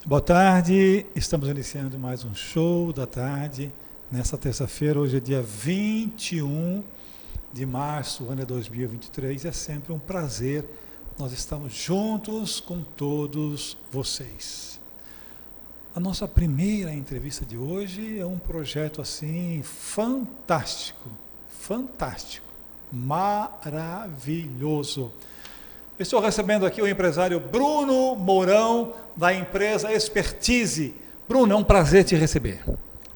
Boa tarde, estamos iniciando mais um show da tarde, nesta terça-feira, hoje é dia 21 de março, o ano é 2023, é sempre um prazer, nós estamos juntos com todos vocês. A nossa primeira entrevista de hoje é um projeto assim fantástico, maravilhoso. Estou recebendo aqui o empresário Bruno Mourão, da empresa Expertise. Bruno, é um prazer te receber.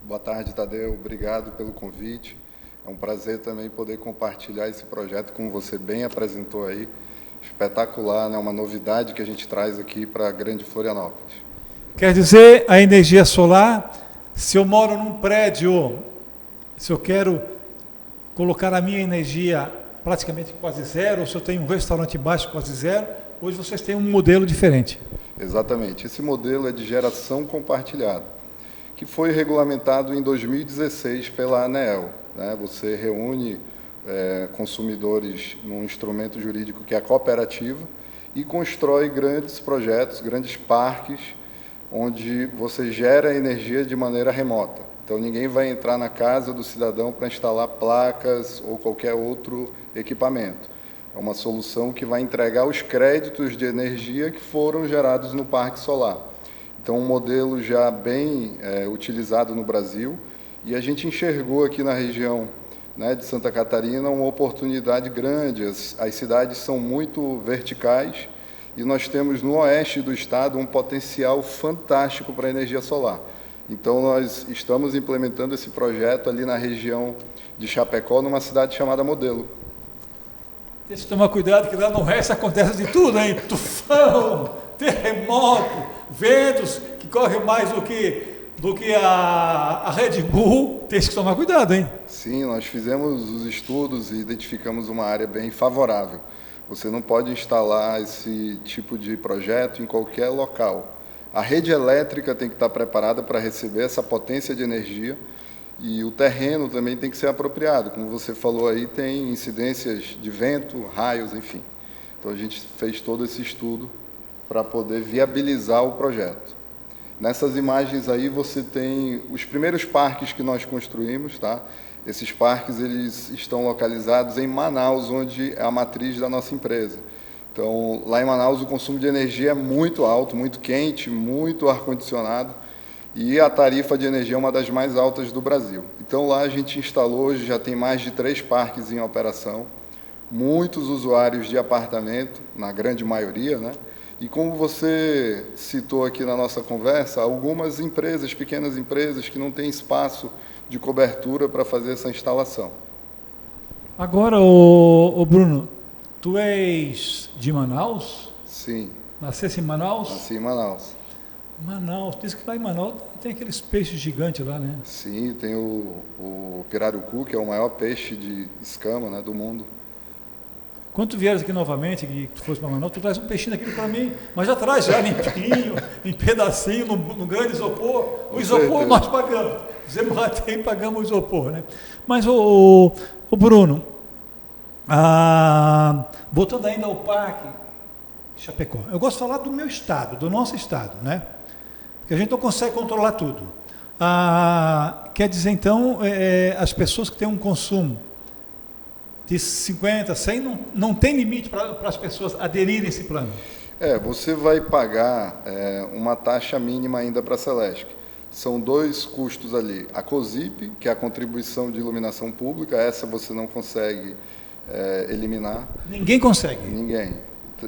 Boa tarde, Tadeu. Obrigado pelo convite. É um prazer também poder compartilhar esse projeto, como você bem apresentou aí. Espetacular, né? Uma novidade que a gente traz aqui para a Grande Florianópolis. Quer dizer, a energia solar, se eu moro num prédio, se eu quero colocar a minha energia praticamente quase zero, ou se eu tenho um restaurante baixo quase zero, hoje vocês têm um modelo diferente. Exatamente. Esse modelo é de geração compartilhada, que foi regulamentado em 2016 pela ANEEL, né? Você reúne consumidores num instrumento jurídico que é a cooperativa e constrói grandes projetos, grandes parques, onde você gera energia de maneira remota. Então, ninguém vai entrar na casa do cidadão para instalar placas ou qualquer outro equipamento. É uma solução que vai entregar os créditos de energia que foram gerados no parque solar. Então, um modelo já bem utilizado no Brasil, e a gente enxergou aqui na região, né, de Santa Catarina uma oportunidade grande. As cidades são muito verticais e nós temos no oeste do estado um potencial fantástico para a energia solar. Então, nós estamos implementando esse projeto ali na região de Chapecó, numa cidade chamada Modelo. Deixa eu tomar cuidado, que lá no oeste acontece de tudo, hein? Tufão, terremoto, ventos que correm mais do que a Red Bull. Tem que tomar cuidado, hein? Sim, nós fizemos os estudos e identificamos uma área bem favorável. Você não pode instalar esse tipo de projeto em qualquer local. A rede elétrica tem que estar preparada para receber essa potência de energia e o terreno também tem que ser apropriado. Como você falou aí, tem incidências de vento, raios, enfim. Então, a gente fez todo esse estudo para poder viabilizar o projeto. Nessas imagens aí, você tem os primeiros parques que nós construímos, tá? Esses parques, eles estão localizados em Manaus, onde é a matriz da nossa empresa. Então, lá em Manaus, o consumo de energia é muito alto, muito quente, muito ar-condicionado, e a tarifa de energia é uma das mais altas do Brasil. Então, lá a gente instalou, hoje já tem mais de 3 parques em operação, muitos usuários de apartamento, na grande maioria, né? E como você citou aqui na nossa conversa, algumas empresas, pequenas empresas, que não têm espaço de cobertura para fazer essa instalação. Agora, o Bruno, tu és de Manaus? Sim. Nascesse em Manaus? Nasci em Manaus. Manaus, diz que lá em Manaus tem aqueles peixes gigantes lá, né? Sim, tem o pirarucu, que é o maior peixe de escama, né, do mundo. Quando tu vieres aqui novamente, que tu fosse para Manaus, tu traz um peixinho daquele para mim, mas já traz já limpinho, em pedacinho, no grande isopor. O isopor nós pagamos. Fizemos até e pagamos o isopor, né? Mas, o Bruno, voltando ainda ao parque Chapecó, eu gosto de falar do meu estado, do nosso estado, né? Porque a gente não consegue controlar tudo. Quer dizer, então, as pessoas que têm um consumo de 50, 100, não tem limite para as pessoas aderirem a esse plano? Você vai pagar uma taxa mínima ainda para a Celesc. São 2 custos ali. A COSIP, que é a contribuição de iluminação pública, essa você não consegue eliminar. Ninguém consegue? Ninguém.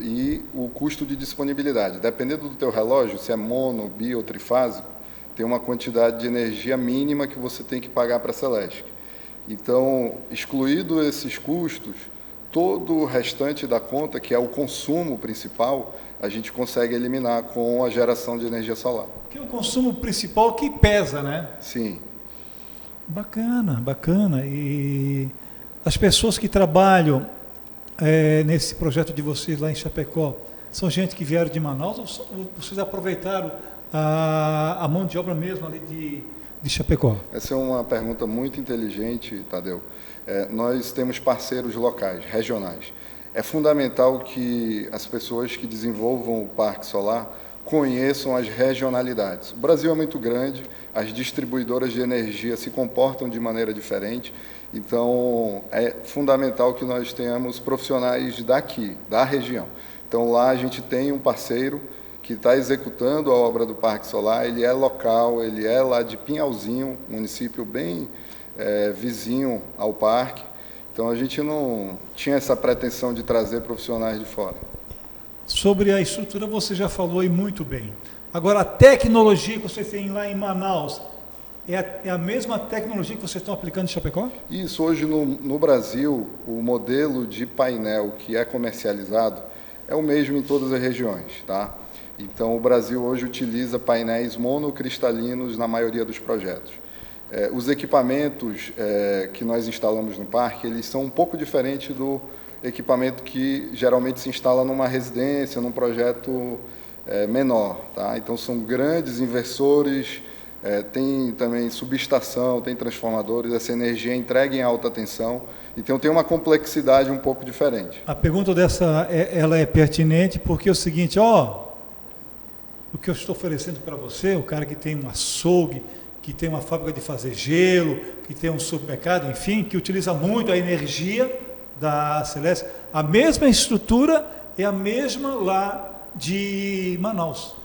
E o custo de disponibilidade. Dependendo do teu relógio, se é mono, bi ou trifásico, tem uma quantidade de energia mínima que você tem que pagar para a Celesc. Então, excluído esses custos, todo o restante da conta, que é o consumo principal, a gente consegue eliminar com a geração de energia solar. Que é o consumo principal que pesa, né? Sim. Bacana, bacana. E as pessoas que trabalham nesse projeto de vocês lá em Chapecó, são gente que vieram de Manaus ou vocês aproveitaram a mão de obra mesmo ali de Chapecó? Essa é uma pergunta muito inteligente, Tadeu. Nós temos parceiros locais, regionais. É fundamental que as pessoas que desenvolvam o parque solar conheçam as regionalidades. O Brasil é muito grande, as distribuidoras de energia se comportam de maneira diferente, então é fundamental que nós tenhamos profissionais daqui, da região. Então lá a gente tem um parceiro que está executando a obra do Parque Solar, ele é local, ele é lá de Pinhalzinho, município bem vizinho ao parque, então a gente não tinha essa pretensão de trazer profissionais de fora. Sobre a estrutura você já falou aí muito bem. Agora, a tecnologia que vocês têm lá em Manaus, é a mesma tecnologia que vocês estão aplicando em Chapecó? Isso, hoje no Brasil, o modelo de painel que é comercializado é o mesmo em todas as regiões, tá? Então, o Brasil hoje utiliza painéis monocristalinos na maioria dos projetos. Os equipamentos que nós instalamos no parque, eles são um pouco diferentes do equipamento que geralmente se instala numa residência, num projeto menor, tá? Então, são grandes inversores, tem também subestação, tem transformadores, essa energia é entregue em alta tensão, então tem uma complexidade um pouco diferente. A pergunta dessa, ela é pertinente porque é o seguinte, o que eu estou oferecendo para você, o cara que tem um açougue, que tem uma fábrica de fazer gelo, que tem um supermercado, enfim, que utiliza muito a energia da Celeste, a mesma estrutura é a mesma lá de Manaus.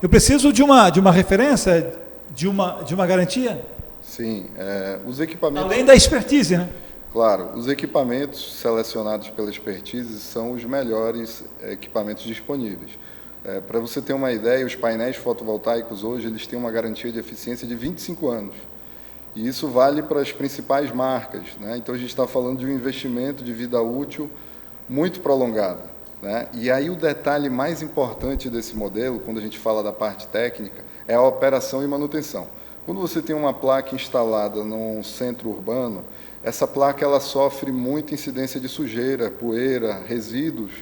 Eu preciso de uma referência, de uma garantia? Sim, os equipamentos... Além da expertise, né? Claro, os equipamentos selecionados pela expertise são os melhores equipamentos disponíveis. Para você ter uma ideia, os painéis fotovoltaicos hoje eles têm uma garantia de eficiência de 25 anos. E isso vale para as principais marcas, né? Então, a gente está falando de um investimento de vida útil muito prolongado, né? E aí o detalhe mais importante desse modelo, quando a gente fala da parte técnica, é a operação e manutenção. Quando você tem uma placa instalada num centro urbano, essa placa ela sofre muita incidência de sujeira, poeira, resíduos.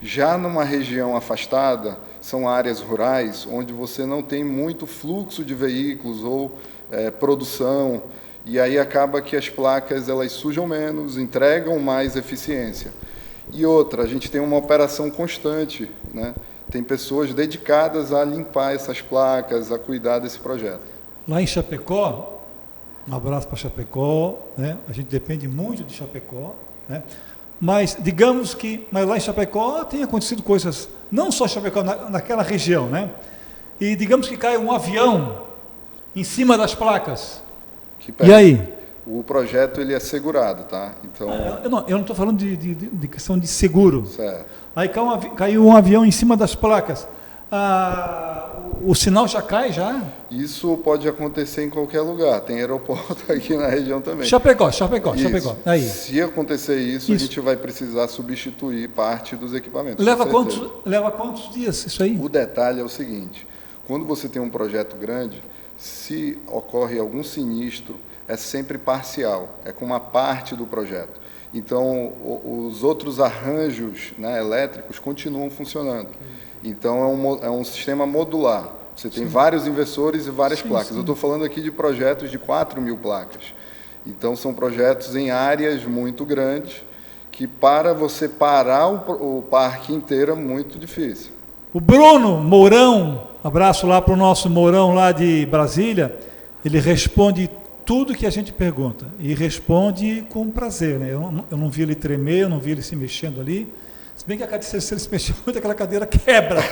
Já numa região afastada, são áreas rurais, onde você não tem muito fluxo de veículos ou produção, e aí acaba que as placas elas sujam menos, entregam mais eficiência. E outra, a gente tem uma operação constante, né? Tem pessoas dedicadas a limpar essas placas, a cuidar desse projeto. Lá em Chapecó, um abraço para Chapecó, né? A gente depende muito de Chapecó, né? Mas digamos que lá em Chapecó tem acontecido coisas, não só Chapecó, naquela região, né? E digamos que cai um avião em cima das placas. E aí? O projeto ele é segurado, tá? Então... eu não estou falando de questão de seguro. Certo. Aí caiu um avião em cima das placas. O sinal já cai, já? Isso pode acontecer em qualquer lugar. Tem aeroporto aqui na região também. Chapecó. Aí. Se acontecer isso, a gente vai precisar substituir parte dos equipamentos. Leva quantos dias isso aí? O detalhe é o seguinte, quando você tem um projeto grande, se ocorre algum sinistro, é sempre parcial, é com uma parte do projeto. Então, os outros arranjos, né, elétricos continuam funcionando. Então, é um sistema modular. Você tem vários inversores e várias placas. Eu estou falando aqui de projetos de 4.000 placas. Então, são projetos em áreas muito grandes, que para você parar o parque inteiro é muito difícil. O Bruno Mourão, abraço lá para o nosso Mourão lá de Brasília, ele responde tudo que a gente pergunta, e responde com prazer, né? Eu não vi ele tremer, eu não vi ele se mexendo ali, se bem que se ele se mexer muito, aquela cadeira quebra.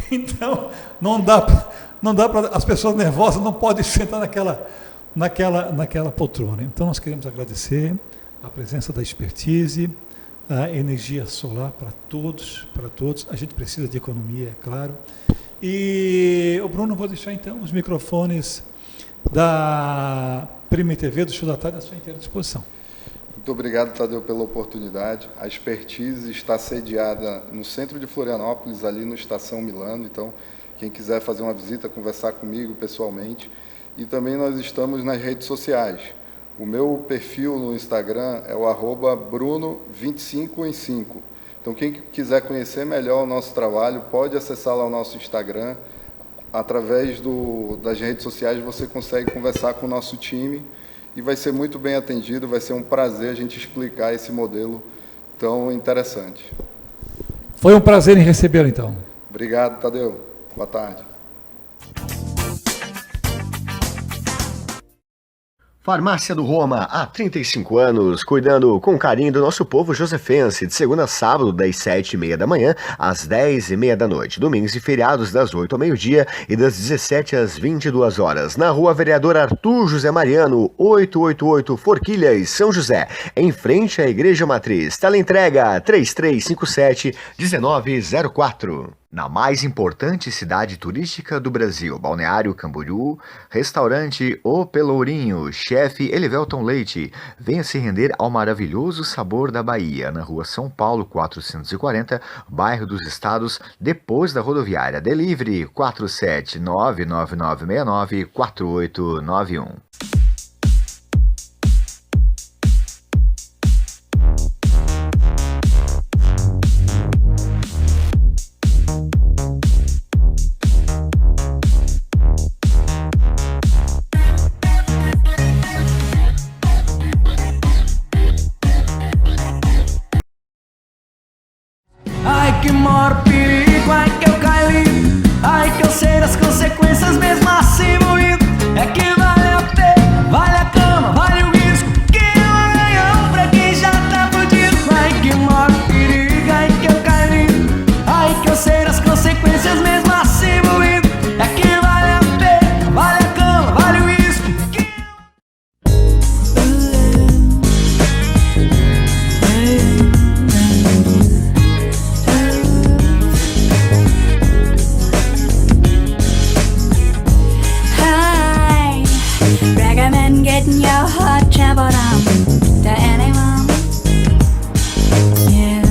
Então, não dá para as pessoas nervosas não podem sentar naquela poltrona. Então, nós queremos agradecer a presença da expertise, a energia solar para todos. A gente precisa de economia, é claro. E o Bruno, vou deixar então os microfones da Prime TV, do Show da Tarde, à sua inteira disposição. Muito obrigado, Tadeu, pela oportunidade. A expertise está sediada no centro de Florianópolis, ali no Estação Milano. Então, quem quiser fazer uma visita, conversar comigo pessoalmente. E também nós estamos nas redes sociais. O meu perfil no Instagram é o @bruno25em5. Então, quem quiser conhecer melhor o nosso trabalho, pode acessar lá o nosso Instagram. Através das redes sociais, você consegue conversar com o nosso time e vai ser muito bem atendido, vai ser um prazer a gente explicar esse modelo tão interessante. Foi um prazer em recebê-lo, então. Obrigado, Tadeu. Boa tarde. Farmácia do Roma, há 35 anos, cuidando com carinho do nosso povo josefense, de segunda a sábado, das 7h30 da manhã às 10h30 da noite, domingos e feriados das 8 ao meio-dia e das 17 às 22 horas, na Rua Vereador Arthur José Mariano, 888 Forquilhas, São José, em frente à Igreja Matriz. Teleentrega 3357-1904. Na mais importante cidade turística do Brasil, Balneário Camboriú, restaurante O Pelourinho, chefe Elivelton Leite. Venha se render ao maravilhoso sabor da Bahia, na Rua São Paulo 440, bairro dos Estados, depois da rodoviária. Delivery 47999694891. Ai que maior perigo, ai que eu caí, ai que eu sei das consequências mesmo assim moído. É que vale a pena, vale a cama, vale o risco, que é um ganhão pra quem já tá fudido. Ai que maior perigo, ai que eu caí, ai que eu sei das consequências mesmo assim moído. É que vale a pena, vale a cama, vale o risco, que recommend getting your heart traveled on to anyone. Yeah.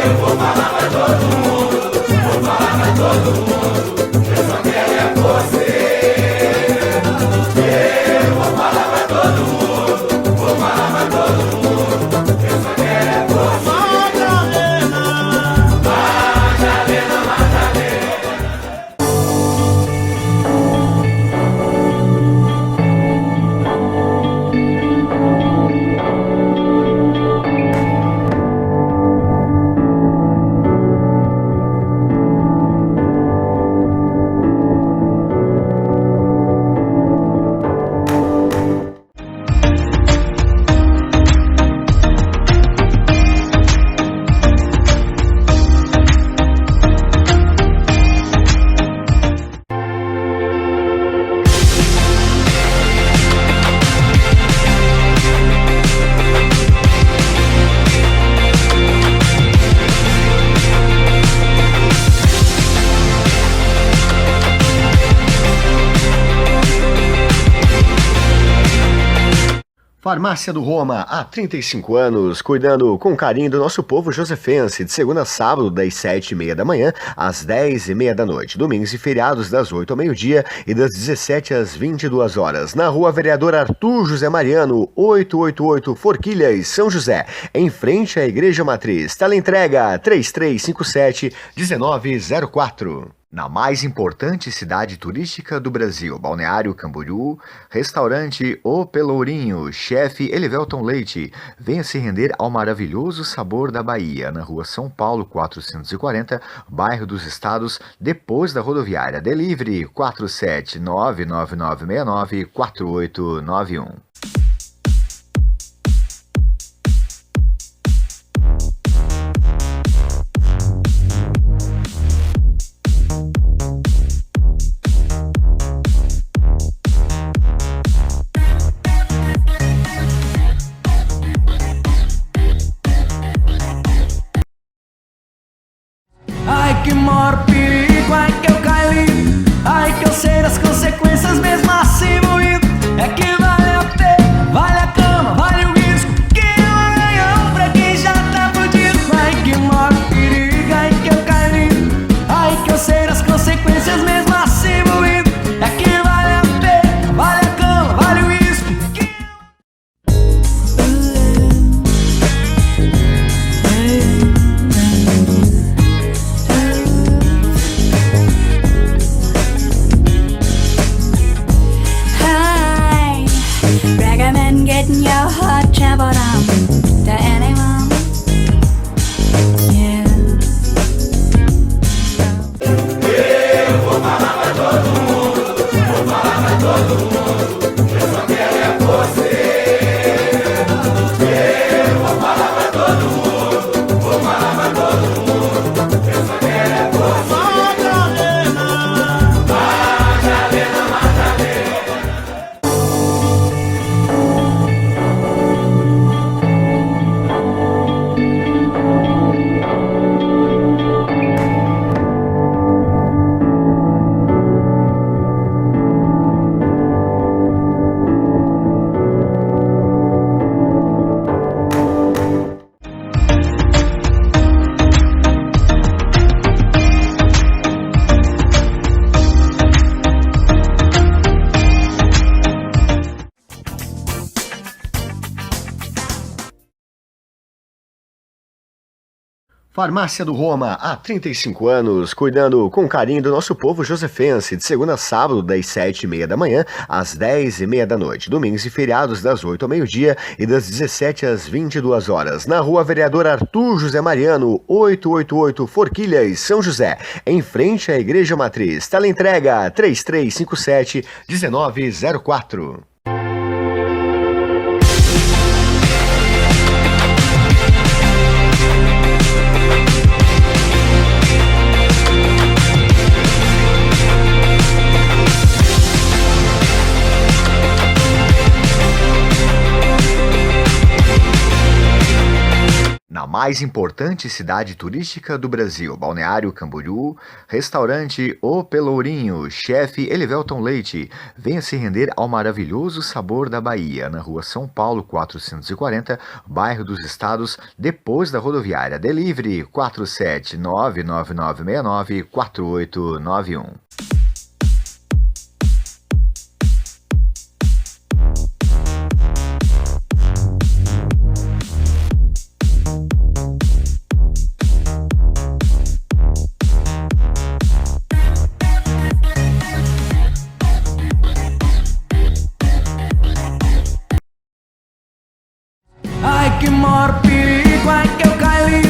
Eu vou falar pra todo mundo, vou falar pra todo mundo, eu só quero é você. Eu vou falar pra todo mundo, vou falar pra todo mundo, eu só quero é você. Madalena, Madalena, Madalena. Farmácia do Roma, há 35 anos, cuidando com carinho do nosso povo josefense, de segunda a sábado, das 7h30 da manhã às 10h30 da noite, domingos e feriados das 8 ao meio-dia e das 17 às 22 horas, na Rua Vereador Arthur José Mariano, 888 Forquilhas, São José, em frente à Igreja Matriz. Teleentrega 3357-1904. Na mais importante cidade turística do Brasil, Balneário Camboriú, restaurante O Pelourinho, chefe Elivelton Leite. Venha se render ao maravilhoso sabor da Bahia, na Rua São Paulo 440, bairro dos Estados, depois da rodoviária. Delivery 47999694891. ai que maior perigo, ai que eu caí, ai que eu sei das consequências mesmo assim moído. É que vale a pena. Farmácia do Roma, há 35 anos, cuidando com carinho do nosso povo josefense, de segunda a sábado, das 7h30 da manhã às 10h30 da noite, domingos e feriados das 8 ao meio-dia e das 17 às 22 horas, na Rua Vereador Arthur José Mariano, 888 Forquilhas, São José, em frente à Igreja Matriz. Teleentrega 3357-1904. Na mais importante cidade turística do Brasil, Balneário Camboriú, restaurante O Pelourinho, chefe Elivelton Leite, venha se render ao maravilhoso sabor da Bahia, na rua São Paulo 440, bairro dos Estados, depois da rodoviária. Delivery 47999694891. Ai que maior perigo, ai que eu caí,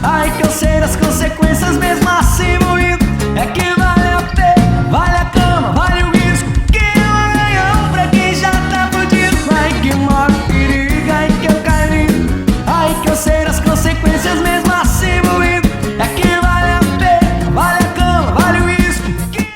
ai que eu sei das consequências mesmo assim moído. É que vale a pena, vale a cama, vale o risco, que é um ganhão pra quem já tá fudido. Ai que maior perigo, ai que eu caí, ai que eu sei das consequências mesmo assim moído. É que vale a pena, vale a cama, vale o risco, que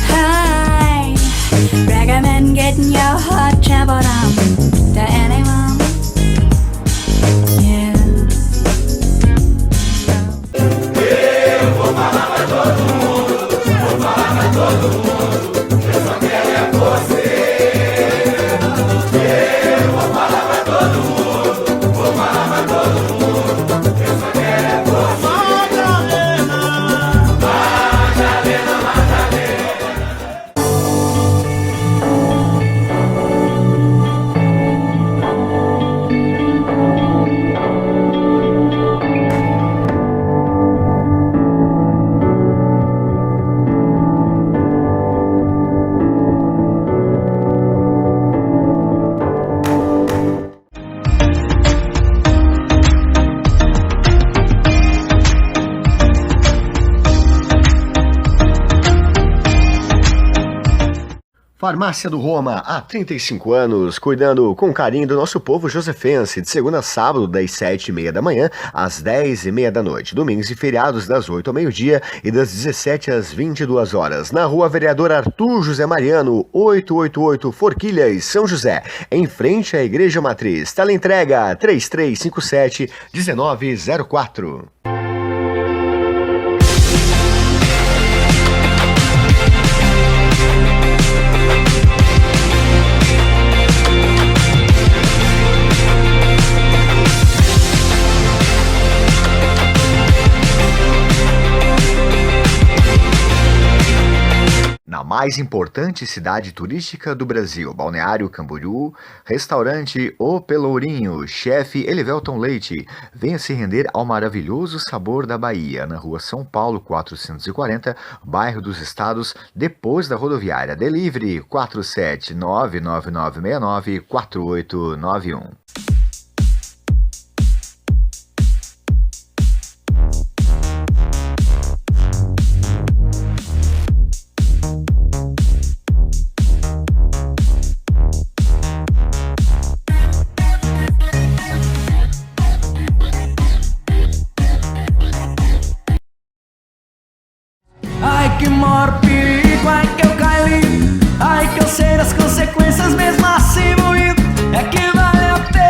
Hi, recommend getting your heart traveled on to anyone. Yeah. Farmácia do Roma, há 35 anos, cuidando com carinho do nosso povo josefense, de segunda a sábado, das 7h30 da manhã às 10h30 da noite, domingos e feriados das 8 ao meio-dia e das 17 às 22 horas, na Rua Vereador Arthur José Mariano, 888 Forquilhas, São José, em frente à Igreja Matriz. Teleentrega 3357-1904. Na mais importante cidade turística do Brasil, Balneário Camboriú, restaurante O Pelourinho, chefe Elivelton Leite, venha se render ao maravilhoso sabor da Bahia, na rua São Paulo 440, bairro dos Estados, depois da rodoviária. Delivery 47999694891. ai que maior perigo, ai que eu caí, ai que eu sei das consequências mesmo assim moído. É que vale a pena.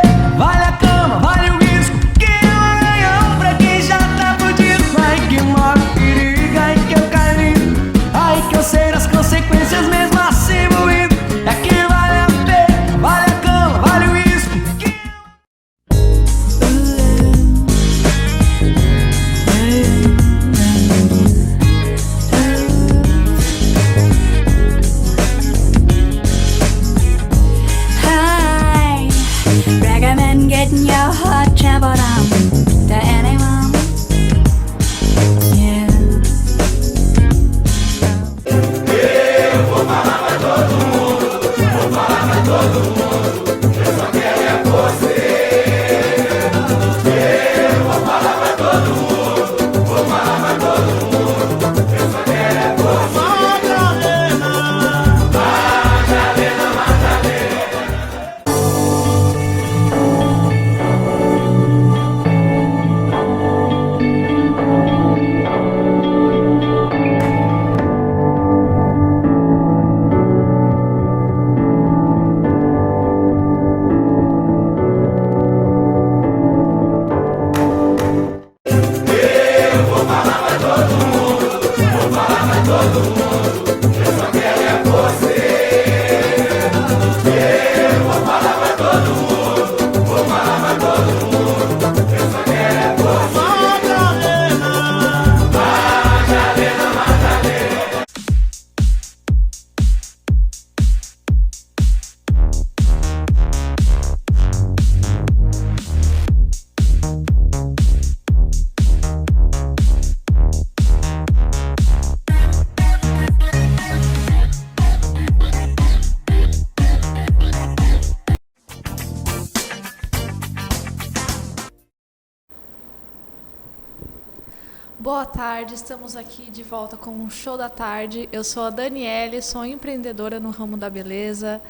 Boa tarde, estamos aqui de volta com um show da tarde. Eu sou a Daniele, sou empreendedora no ramo da beleza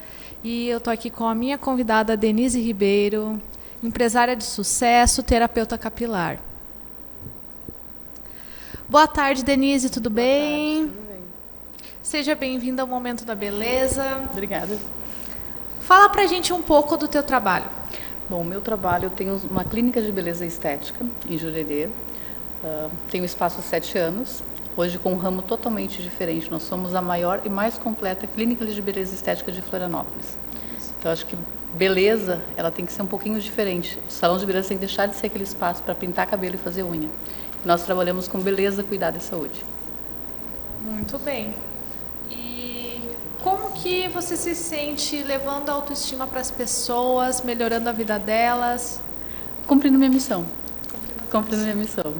e eu estou aqui com a minha convidada Denise Ribeiro, empresária de sucesso, terapeuta capilar. Boa tarde, Denise, tudo bem? Boa tarde, tudo bem. Seja bem-vinda ao Momento da Beleza. Obrigada. Fala pra gente um pouco do teu trabalho. Bom, meu trabalho, eu tenho uma clínica de beleza estética em Jurerê. Tenho espaço há 7 anos, hoje com um ramo totalmente diferente. Nós somos a maior e mais completa clínica de beleza estética de Florianópolis. Então, acho que beleza, ela tem que ser um pouquinho diferente. O salão de beleza tem que deixar de ser aquele espaço para pintar cabelo e fazer unha. Nós trabalhamos com beleza, cuidado e saúde. Muito bem. E como que você se sente levando a autoestima para as pessoas, melhorando a vida delas? Cumprindo minha missão. Cumprindo minha missão.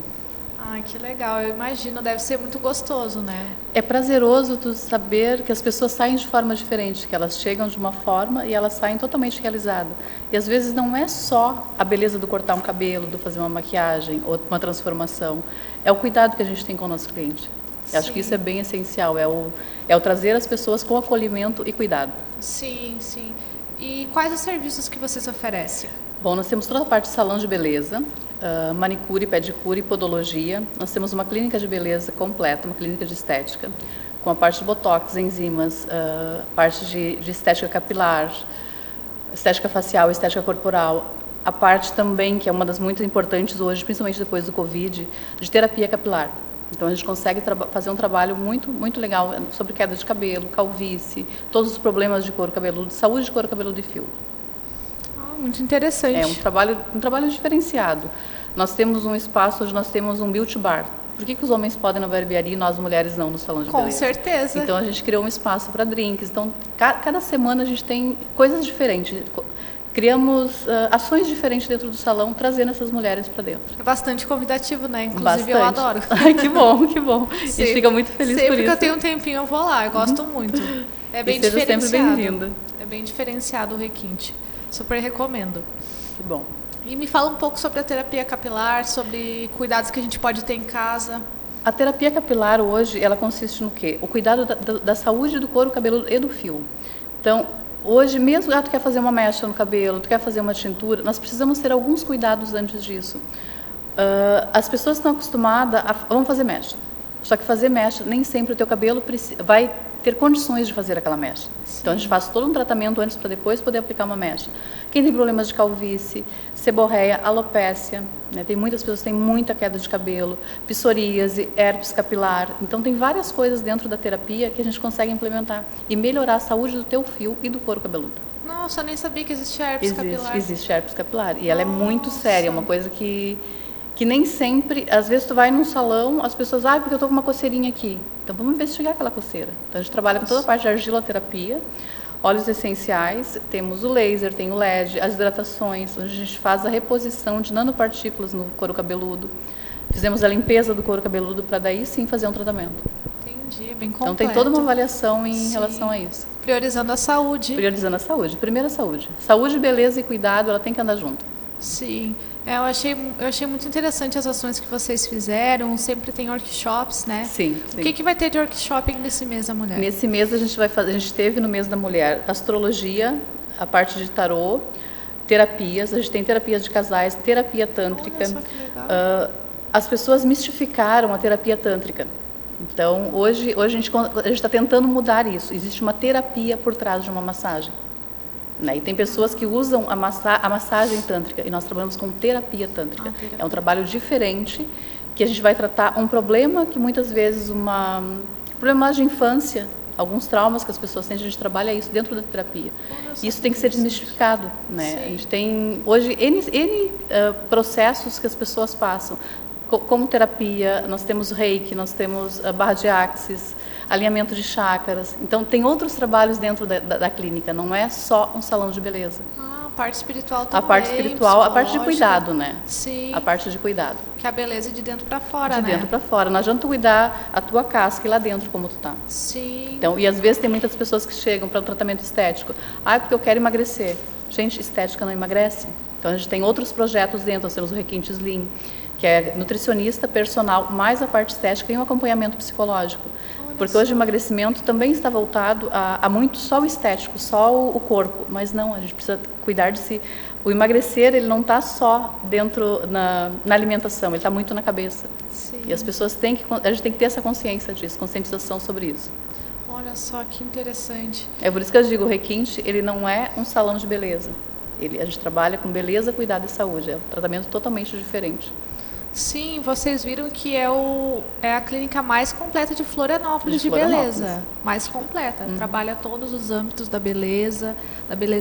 Ai, que legal. Eu imagino, deve ser muito gostoso, né? É prazeroso tu saber que as pessoas saem de forma diferente, que elas chegam de uma forma e elas saem totalmente realizadas. E às vezes não é só a beleza do cortar um cabelo, do fazer uma maquiagem ou uma transformação. É o cuidado que a gente tem com o nosso cliente. Eu acho que isso é bem essencial, é o trazer as pessoas com acolhimento e cuidado. Sim, sim. E quais os serviços que vocês oferecem? Bom, nós temos toda a parte de salão de beleza, manicure, pedicure e podologia. Nós temos uma clínica de beleza completa, uma clínica de estética, com a parte de botox, enzimas, parte de estética capilar, estética facial, estética corporal. A parte também, que é uma das muito importantes hoje, principalmente depois do Covid, de terapia capilar. Então, a gente consegue fazer um trabalho muito, muito legal sobre queda de cabelo, calvície, todos os problemas de couro cabeludo, saúde de couro cabeludo e fio. Muito interessante. É um trabalho diferenciado. Nós temos um espaço onde nós temos um beauty bar. Por que os homens podem na barbearia e nós mulheres não no salão de beleza? Com certeza. Então, a gente criou um espaço para drinks. Então, cada semana a gente tem coisas diferentes. Criamos ações diferentes dentro do salão, trazendo essas mulheres para dentro. É bastante convidativo, né? Inclusive, bastante. eu adoro. Ai, que bom, que bom. A gente fica muito feliz por isso. Sempre que eu tenho um tempinho, eu vou lá. Eu gosto muito. É bem diferenciado. Sempre bem-vinda. É bem diferenciado o requinte. Super recomendo. Que bom. E me fala um pouco sobre a terapia capilar, sobre cuidados que a gente pode ter em casa. A terapia capilar hoje, ela consiste no quê? O cuidado da saúde do couro cabeludo e do fio. Então, hoje, mesmo que tu quer fazer uma mecha no cabelo, tu quer fazer uma tintura, nós precisamos ter alguns cuidados antes disso. As pessoas estão acostumadas vamos fazer mecha. Só que fazer mecha, nem sempre o teu cabelo vai ter condições de fazer aquela mecha. Sim. Então, a gente faz todo um tratamento antes para depois poder aplicar uma mecha. Quem tem problemas de calvície, seborreia, alopécia, né? Tem muitas pessoas que têm muita queda de cabelo, psoríase, herpes capilar. Então, tem várias coisas dentro da terapia que a gente consegue implementar e melhorar a saúde do teu fio e do couro cabeludo. Nossa, eu nem sabia que existia herpes capilar. Existe herpes capilar. E ela é muito séria, é uma coisa que nem sempre, às vezes tu vai num salão, as pessoas, porque eu tô com uma coceirinha aqui. Então vamos investigar aquela coceira. Então a gente trabalha com toda a parte de argiloterapia, óleos essenciais, temos o laser, tem o LED, as hidratações, onde a gente faz a reposição de nanopartículas no couro cabeludo. Fizemos a limpeza do couro cabeludo para daí sim fazer um tratamento. Entendi, bem completo. Então tem toda uma avaliação em relação a isso. Priorizando a saúde. Priorizando a saúde. Primeiro a saúde. Saúde, beleza e cuidado, ela tem que andar junto. Sim. Eu achei muito interessante as ações que vocês fizeram. Sempre tem workshops, né? Sim. O que vai ter de workshop nesse mês da mulher? Nesse mês a gente teve no mês da mulher astrologia, a parte de tarô, terapias. A gente tem terapias de casais, terapia tântrica. Olha só que legal. As pessoas mistificaram a terapia tântrica. Então, hoje a gente está tentando mudar isso. Existe uma terapia por trás de uma massagem. Né? E tem pessoas que usam a massagem tântrica e nós trabalhamos com terapia tântrica. É um trabalho diferente que a gente vai tratar um problema que muitas vezes problemas de infância, alguns traumas que as pessoas têm, a gente trabalha isso dentro da terapia. Isso tem que ser desmistificado. Né? A gente tem hoje N processos que as pessoas passam. Como terapia, nós temos reiki, nós temos barra de axis, alinhamento de chakras. Então, tem outros trabalhos dentro da clínica, não é só um salão de beleza. A parte espiritual também. A parte espiritual, a parte de cuidado, né? Sim. A parte de cuidado. Que a beleza é de dentro para fora, né? De dentro para fora. Não adianta cuidar a tua casca e lá dentro como tu tá. Sim. Então, e às vezes tem muitas pessoas que chegam para um tratamento estético. Porque eu quero emagrecer. Gente, estética não emagrece. Então, a gente tem outros projetos dentro. Nós temos o Requinte Slim, que é nutricionista, personal, mais a parte estética e um acompanhamento psicológico. Porque hoje o emagrecimento também está voltado a muito só o estético, só o corpo, mas não, a gente precisa cuidar de si. O emagrecer, ele não está só dentro na alimentação, ele está muito na cabeça. Sim. E as pessoas a gente tem que ter essa consciência disso, conscientização sobre isso. Olha só que interessante. É por isso que eu digo, o Requinte, ele não é um salão de beleza. A gente trabalha com beleza, cuidado e saúde, é um tratamento totalmente diferente. Sim, vocês viram que é a clínica mais completa de Florianópolis de Florianópolis. beleza. Mais completa. Trabalha todos os âmbitos da beleza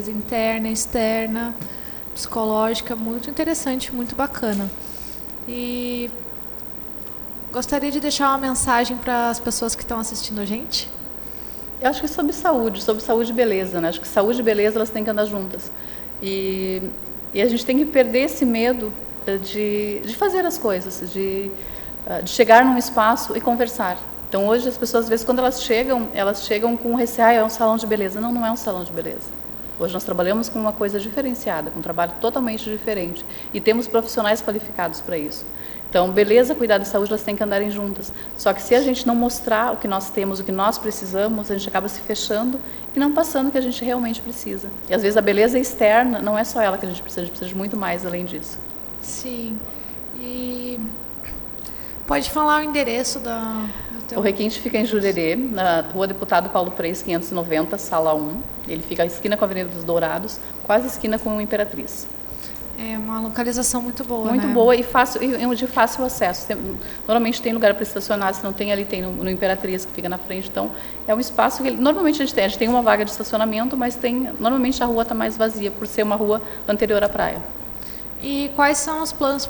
interna, externa, psicológica. Muito interessante, muito bacana. E gostaria de deixar uma mensagem para as pessoas que estão assistindo a gente? Eu acho que sobre saúde e beleza, né? Acho que saúde e beleza, elas têm que andar juntas. E a gente tem que perder esse medo de fazer as coisas, de chegar num espaço e conversar. Então hoje as pessoas, às vezes, quando elas chegam com receio, é um salão de beleza. Não, não é um salão de beleza. Hoje nós trabalhamos com uma coisa diferenciada, com um trabalho totalmente diferente. E temos profissionais qualificados para isso. Então, beleza, cuidado e saúde, elas têm que andarem juntas. Só que se a gente não mostrar o que nós temos, o que nós precisamos, a gente acaba se fechando e não passando o que a gente realmente precisa. E às vezes a beleza externa não é só ela que a gente precisa de muito mais além disso. Sim. E pode falar o endereço do teu... O Requinte fica em Jurerê, na Rua Deputado Paulo Preis, 590, Sala 1. Ele fica à esquina com a Avenida dos Dourados, quase esquina com o Imperatriz. É uma localização muito boa, Muito né? boa e de fácil acesso. Normalmente tem lugar para estacionar, se não tem ali, tem no Imperatriz, que fica na frente. Então, é um espaço que normalmente a gente tem uma vaga de estacionamento, mas normalmente a rua está mais vazia, por ser uma rua anterior à praia. E quais são os planos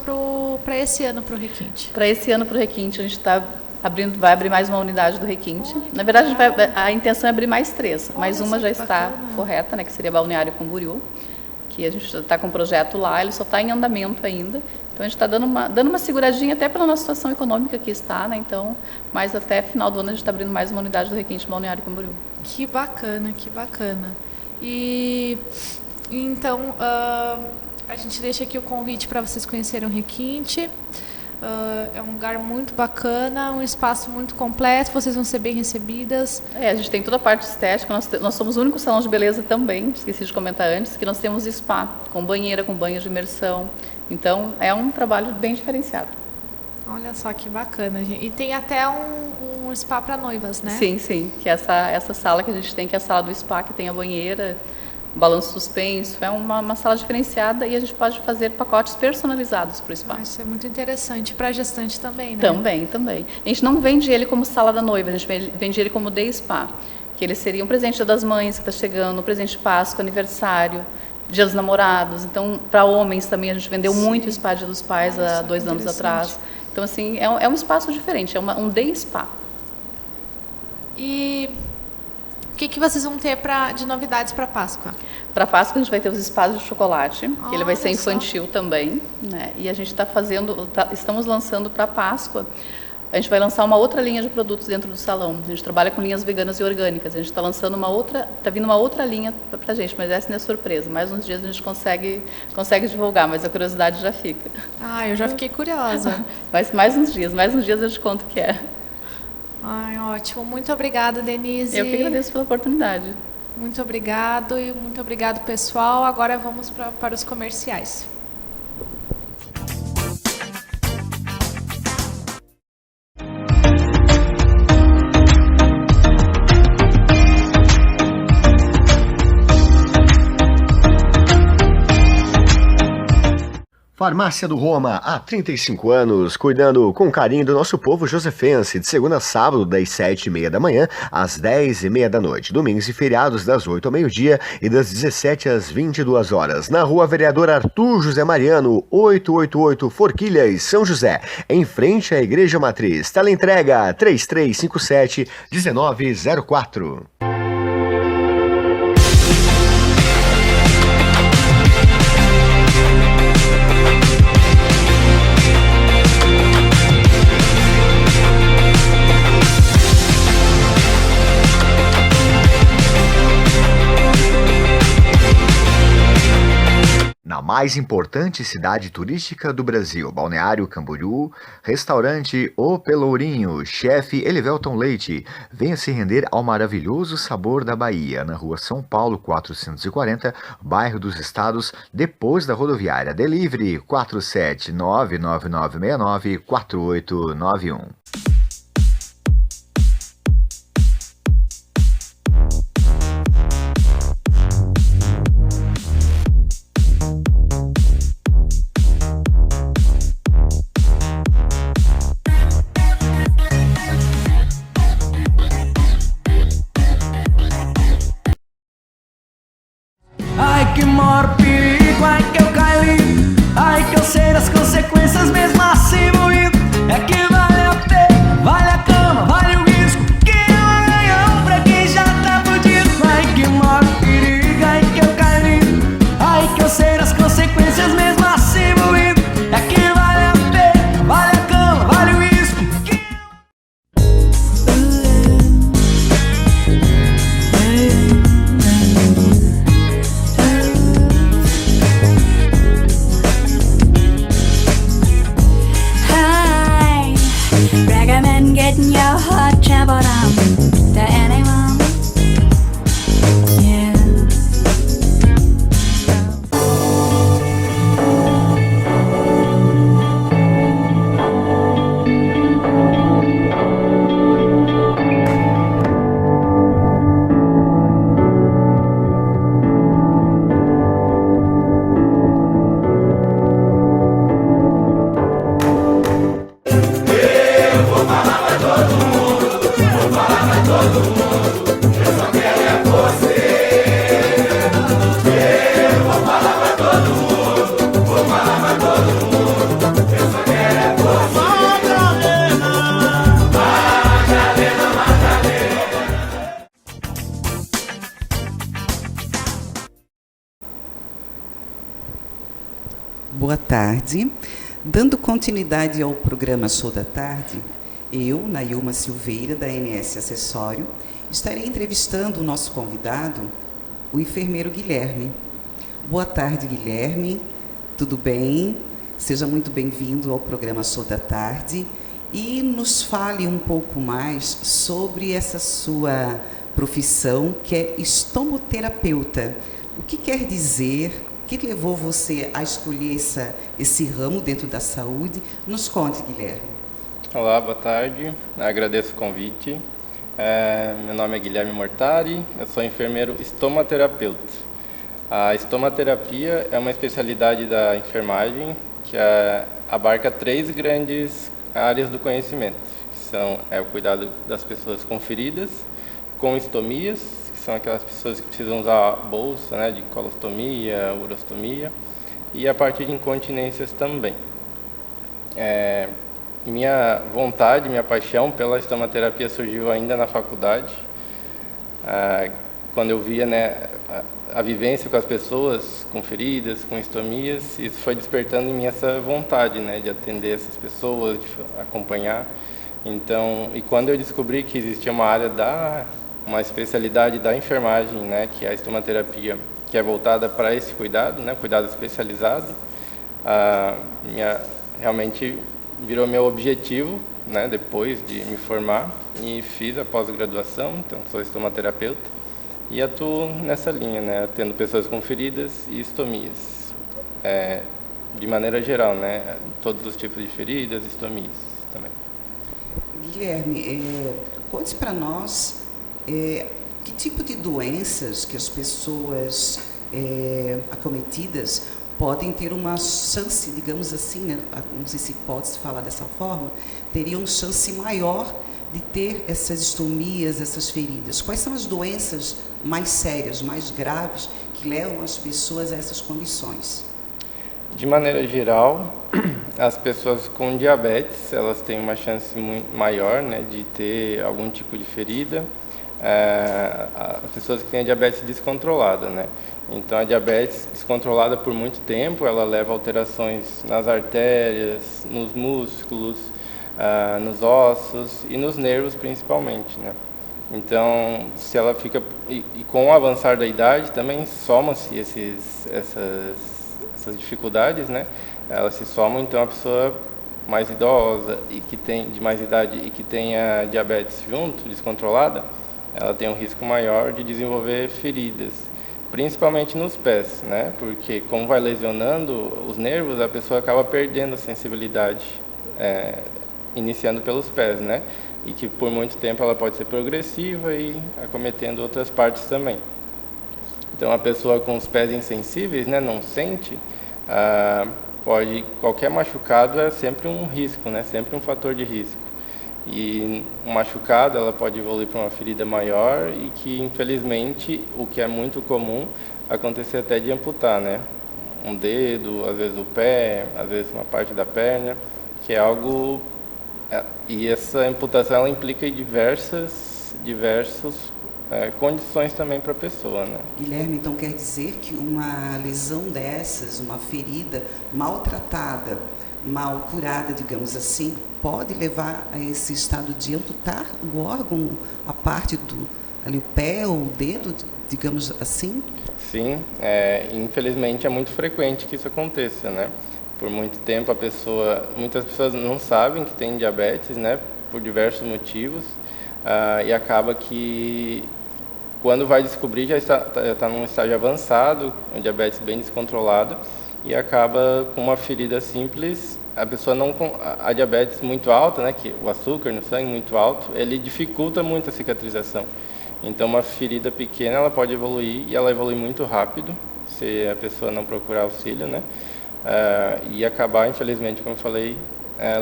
para esse ano para o Requinte? Para esse ano, para o Requinte, a gente vai abrir mais uma unidade do Requinte. Na verdade, a intenção é abrir mais 3, mas uma já está correta, né, que seria Balneário Camboriú, que a gente está com um projeto lá, ele só está em andamento ainda. Então, a gente está dando uma seguradinha até pela nossa situação econômica que está, né? Então, mas até final do ano a gente está abrindo mais uma unidade do Requinte Balneário Camboriú. Que bacana, que bacana. E então, a gente deixa aqui o convite para vocês conhecerem o Requinte. É um lugar muito bacana, um espaço muito completo, vocês vão ser bem recebidas. A gente tem toda a parte estética, nós somos o único salão de beleza também, esqueci de comentar antes, que nós temos spa, com banheira, com banho de imersão. Então, é um trabalho bem diferenciado. Olha só que bacana, gente. E tem até um spa para noivas, né? Sim, sim, que é essa sala que a gente tem, que é a sala do spa, que tem a banheira, balanço suspenso, é uma sala diferenciada e a gente pode fazer pacotes personalizados para o spa. Isso é muito interessante para a gestante também, né? Também. A gente não vende ele como sala da noiva, a gente vende ele como day spa, que ele seria um presente das mães que está chegando, um presente de Páscoa, aniversário, Dia dos Namorados. Então, para homens também, a gente vendeu muito o spa Dia dos Pais há 2 anos atrás. Então, assim, é um espaço diferente, é um day spa. E o que vocês vão ter de novidades para Páscoa? Para Páscoa a gente vai ter os spas de chocolate, que ele vai ser infantil também, né? E a gente estamos lançando para Páscoa, a gente vai lançar uma outra linha de produtos dentro do salão. A gente trabalha com linhas veganas e orgânicas. A gente está lançando está vindo uma outra linha para a gente, mas essa não é surpresa. Mais uns dias a gente consegue divulgar, mas a curiosidade já fica. Eu já fiquei curiosa. Mas mais uns dias eu te conto o que é. Ai, ótimo. Muito obrigada, Denise. Eu que agradeço pela oportunidade. Muito obrigado e muito obrigado, pessoal. Agora vamos para os comerciais. Farmácia do Roma, há 35 anos, cuidando com carinho do nosso povo josefense, de segunda a sábado, das 7h30 da manhã às 10h30 da noite, domingos e feriados das 8 ao meio-dia e das 17 às 22 horas, na Rua Vereador Arthur José Mariano, 888 Forquilhas, São José, em frente à Igreja Matriz. Teleentrega 3357-1904. Na mais importante cidade turística do Brasil, Balneário Camboriú, restaurante O Pelourinho, chefe Elivelton Leite, venha se render ao maravilhoso sabor da Bahia, na rua São Paulo 440, bairro dos Estados, depois da rodoviária. Delivery 47999694891. Ai que maior perigo, ai que eu caí, ai que eu sei das consequências mesmo assim moído. É que vale a pena, vale a cama, vale o risco, que é um ganhão pra quem já tá fudido. Ai que maior perigo, ai que eu caí, ai que eu sei das consequências mesmo assim moído. É que vale a pena, vale a cama, vale o risco, que Hi, recommend getting your heart traveled on to anyone. Yeah. Boa tarde. Dando continuidade ao programa Show da Tarde, eu, Nailma Silveira, da NS Acessório, estarei entrevistando o nosso convidado, o enfermeiro Guilherme. Boa tarde, Guilherme. Tudo bem? Seja muito bem-vindo ao programa Show da Tarde e nos fale um pouco mais sobre essa sua profissão, que é estomoterapeuta. O que quer dizer? O que levou você a escolher esse ramo dentro da saúde? Nos conte, Guilherme. Olá, boa tarde. Agradeço o convite. Meu nome é Guilherme Mortari, eu sou enfermeiro estomaterapeuta. A estomaterapia é uma especialidade da enfermagem que abarca 3 grandes áreas do conhecimento, que são o cuidado das pessoas com feridas, com estomias, são aquelas pessoas que precisam usar a bolsa, né, de colostomia, urostomia, e a partir de incontinências também. Minha vontade, minha paixão pela estomaterapia surgiu ainda na faculdade, quando eu via, né, a vivência com as pessoas com feridas, com estomias. Isso foi despertando em mim essa vontade, né, de atender essas pessoas, de acompanhar. Então, e quando eu descobri que existia uma especialidade da enfermagem, né, que é a estomaterapia, que é voltada para esse cuidado, né, cuidado especializado, realmente virou meu objetivo, né, depois de me formar, e fiz a pós-graduação. Então sou estomaterapeuta e atuo nessa linha, né, atendo pessoas com feridas e estomias, de maneira geral, né, todos os tipos de feridas, estomias também. Guilherme, conte para nós que tipo de doenças que as pessoas acometidas podem ter uma chance, digamos assim, né, não sei se pode se falar dessa forma, teriam chance maior de ter essas estomias, essas feridas. Quais são as doenças mais sérias, mais graves, que levam as pessoas a essas condições? De maneira geral, as pessoas com diabetes, elas têm uma chance muito maior, né, de ter algum tipo de ferida. As pessoas que têm a diabetes descontrolada, né? Então, a diabetes descontrolada por muito tempo, ela leva a alterações nas artérias, nos músculos, nos ossos e nos nervos principalmente, né? Então, se ela fica... E com o avançar da idade também soma-se essas essas dificuldades, né, elas se somam, então a pessoa mais idosa e que tem de mais idade e que tenha diabetes junto, descontrolada, ela tem um risco maior de desenvolver feridas, principalmente nos pés, né? Porque como vai lesionando os nervos, a pessoa acaba perdendo a sensibilidade, iniciando pelos pés, né? E que por muito tempo ela pode ser progressiva e acometendo outras partes também. Então a pessoa com os pés insensíveis, né, não sente, qualquer machucado é sempre um risco, né? Sempre um fator de risco. E um machucado, ela pode evoluir para uma ferida maior e que, infelizmente, o que é muito comum, acontecer até de amputar, né? Um dedo, às vezes o pé, às vezes uma parte da perna, que é algo... E essa amputação, ela implica em diversas condições também para a pessoa, né? Guilherme, então quer dizer que uma lesão dessas, uma ferida maltratada, mal curada, digamos assim, pode levar a esse estado de amputar o órgão, a parte ali o pé ou o dedo, digamos assim? Sim, infelizmente é muito frequente que isso aconteça, né? Por muito tempo muitas pessoas não sabem que tem diabetes, né? Por diversos motivos, e acaba que quando vai descobrir já está num estágio avançado, um diabetes bem descontrolado, e acaba com uma ferida simples. A pessoa a diabetes muito alta, né, que o açúcar no sangue muito alto, ele dificulta muito a cicatrização. Então uma ferida pequena, ela pode evoluir, e ela evolui muito rápido se a pessoa não procurar auxílio, né? E acabar, infelizmente, como eu falei,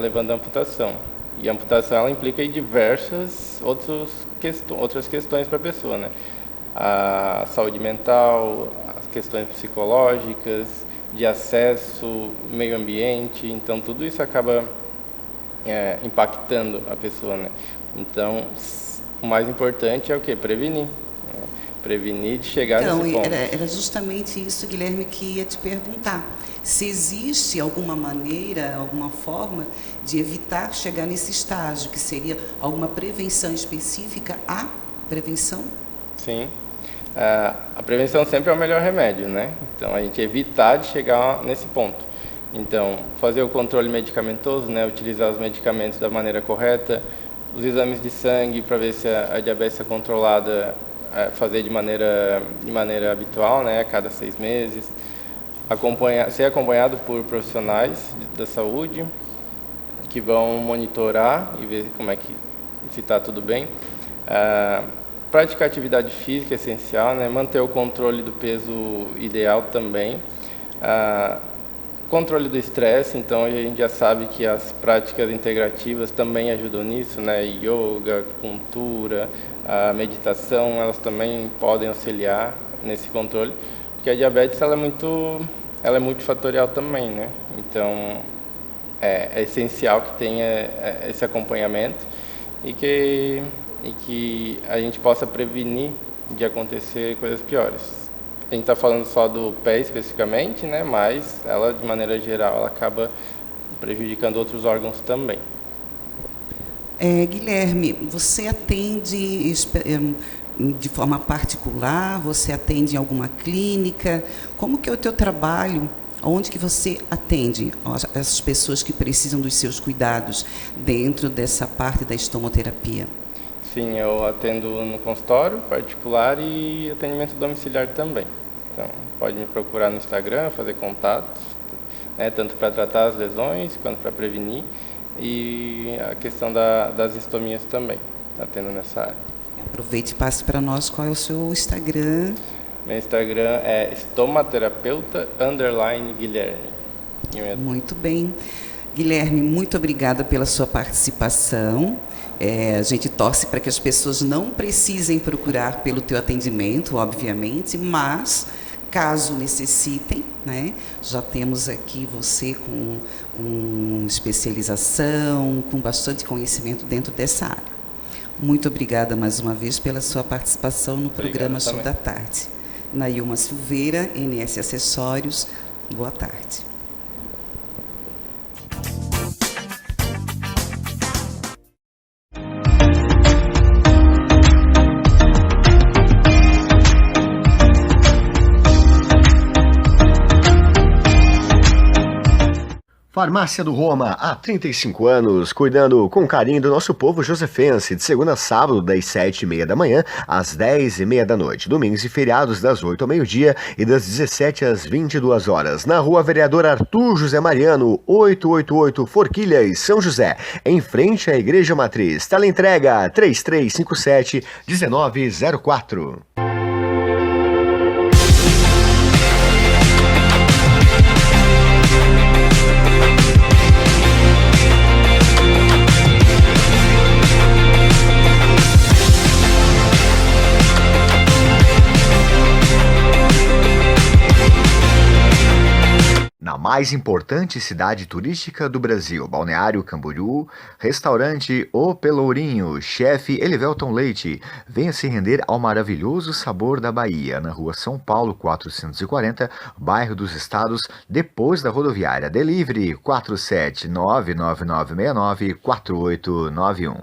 levando a amputação. E a amputação, ela implica em diversas outras questões para a pessoa, né? A saúde mental, as questões psicológicas, de acesso, meio ambiente, então tudo isso acaba impactando a pessoa, né? Então, o mais importante é o quê? Prevenir. Né? Prevenir de chegar nesse ponto. Era justamente isso, Guilherme, que ia te perguntar. Se existe alguma maneira, alguma forma de evitar chegar nesse estágio, que seria alguma prevenção específica à prevenção? Sim. A prevenção sempre é o melhor remédio, né? Então, a gente evitar de chegar nesse ponto. Então, fazer o controle medicamentoso, né? Utilizar os medicamentos da maneira correta, os exames de sangue para ver se a diabetes é controlada, fazer de maneira habitual, né? A cada 6 meses. Ser acompanhado por profissionais da saúde que vão monitorar e ver se está tudo bem. Praticar atividade física é essencial, né? Manter o controle do peso ideal também. Controle do estresse, então a gente já sabe que as práticas integrativas também ajudam nisso, né? Yoga, acupuntura, a meditação, elas também podem auxiliar nesse controle, porque a diabetes ela é multifatorial também, né? Então é essencial que tenha esse acompanhamento e que a gente possa prevenir de acontecer coisas piores. A gente está falando só do pé especificamente, né? Mas ela, de maneira geral, ela acaba prejudicando outros órgãos também. Guilherme, você atende de forma particular? Você atende em alguma clínica? Como que é o teu trabalho? Onde que você atende essas pessoas que precisam dos seus cuidados dentro dessa parte da estomoterapia? Sim, eu atendo no consultório particular e atendimento domiciliar também. Então, pode me procurar no Instagram, fazer contatos, né, tanto para tratar as lesões quanto para prevenir. E a questão das estomias também, atendo nessa área. Aproveite e passe para nós qual é o seu Instagram. Meu Instagram é estomaterapeuta_Guilherme. Muito bem. Guilherme, muito obrigada pela sua participação. A gente torce para que as pessoas não precisem procurar pelo teu atendimento, obviamente, mas caso necessitem, né, já temos aqui você com especialização, com bastante conhecimento dentro dessa área. Muito obrigada mais uma vez pela sua participação no programa Show da Tarde. Nailma Silveira, NS Acessórios, boa tarde. Farmácia do Roma, há 35 anos, cuidando com carinho do nosso povo josefense, de segunda a sábado, das 7h30 da manhã às 10h30 da noite, domingos e feriados das 8 ao meio-dia e das 17 às 22 horas, na rua Vereador Arthur José Mariano, 888 Forquilhas, São José, em frente à Igreja Matriz. Teleentrega 3357-1904. Na mais importante cidade turística do Brasil, Balneário Camboriú, restaurante O Pelourinho, chefe Elivelton Leite, venha se render ao maravilhoso sabor da Bahia, na rua São Paulo 440, bairro dos Estados, depois da rodoviária. Delivery 47999694891.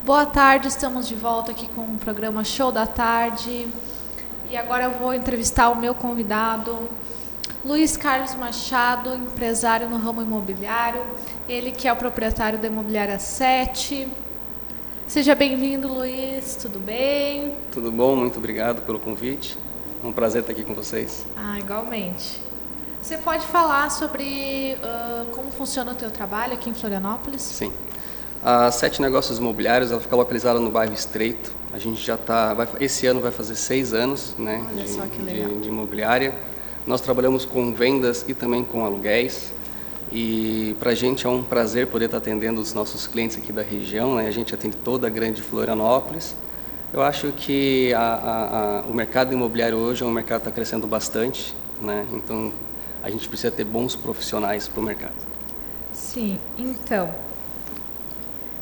Boa tarde, estamos de volta aqui com o programa Show da Tarde. E agora eu vou entrevistar o meu convidado, Luiz Carlos Machado, empresário no ramo imobiliário. Ele que é o proprietário da Imobiliária 7. Seja bem-vindo, Luiz, tudo bem? Tudo bom, muito obrigado pelo convite. É um prazer estar aqui com vocês. Igualmente. Você pode falar sobre como funciona o teu trabalho aqui em Florianópolis? Sim. A 7 Negócios Imobiliários, ela fica localizada no bairro Estreito. A gente já está, esse ano vai fazer 6 anos, né, de imobiliária. Nós trabalhamos com vendas e também com aluguéis. E para a gente é um prazer poder estar atendendo os nossos clientes aqui da região, né? A gente atende toda a grande Florianópolis. Eu acho que o mercado imobiliário hoje é um mercado que está crescendo bastante, né? Então a gente precisa ter bons profissionais para o mercado. Sim, então...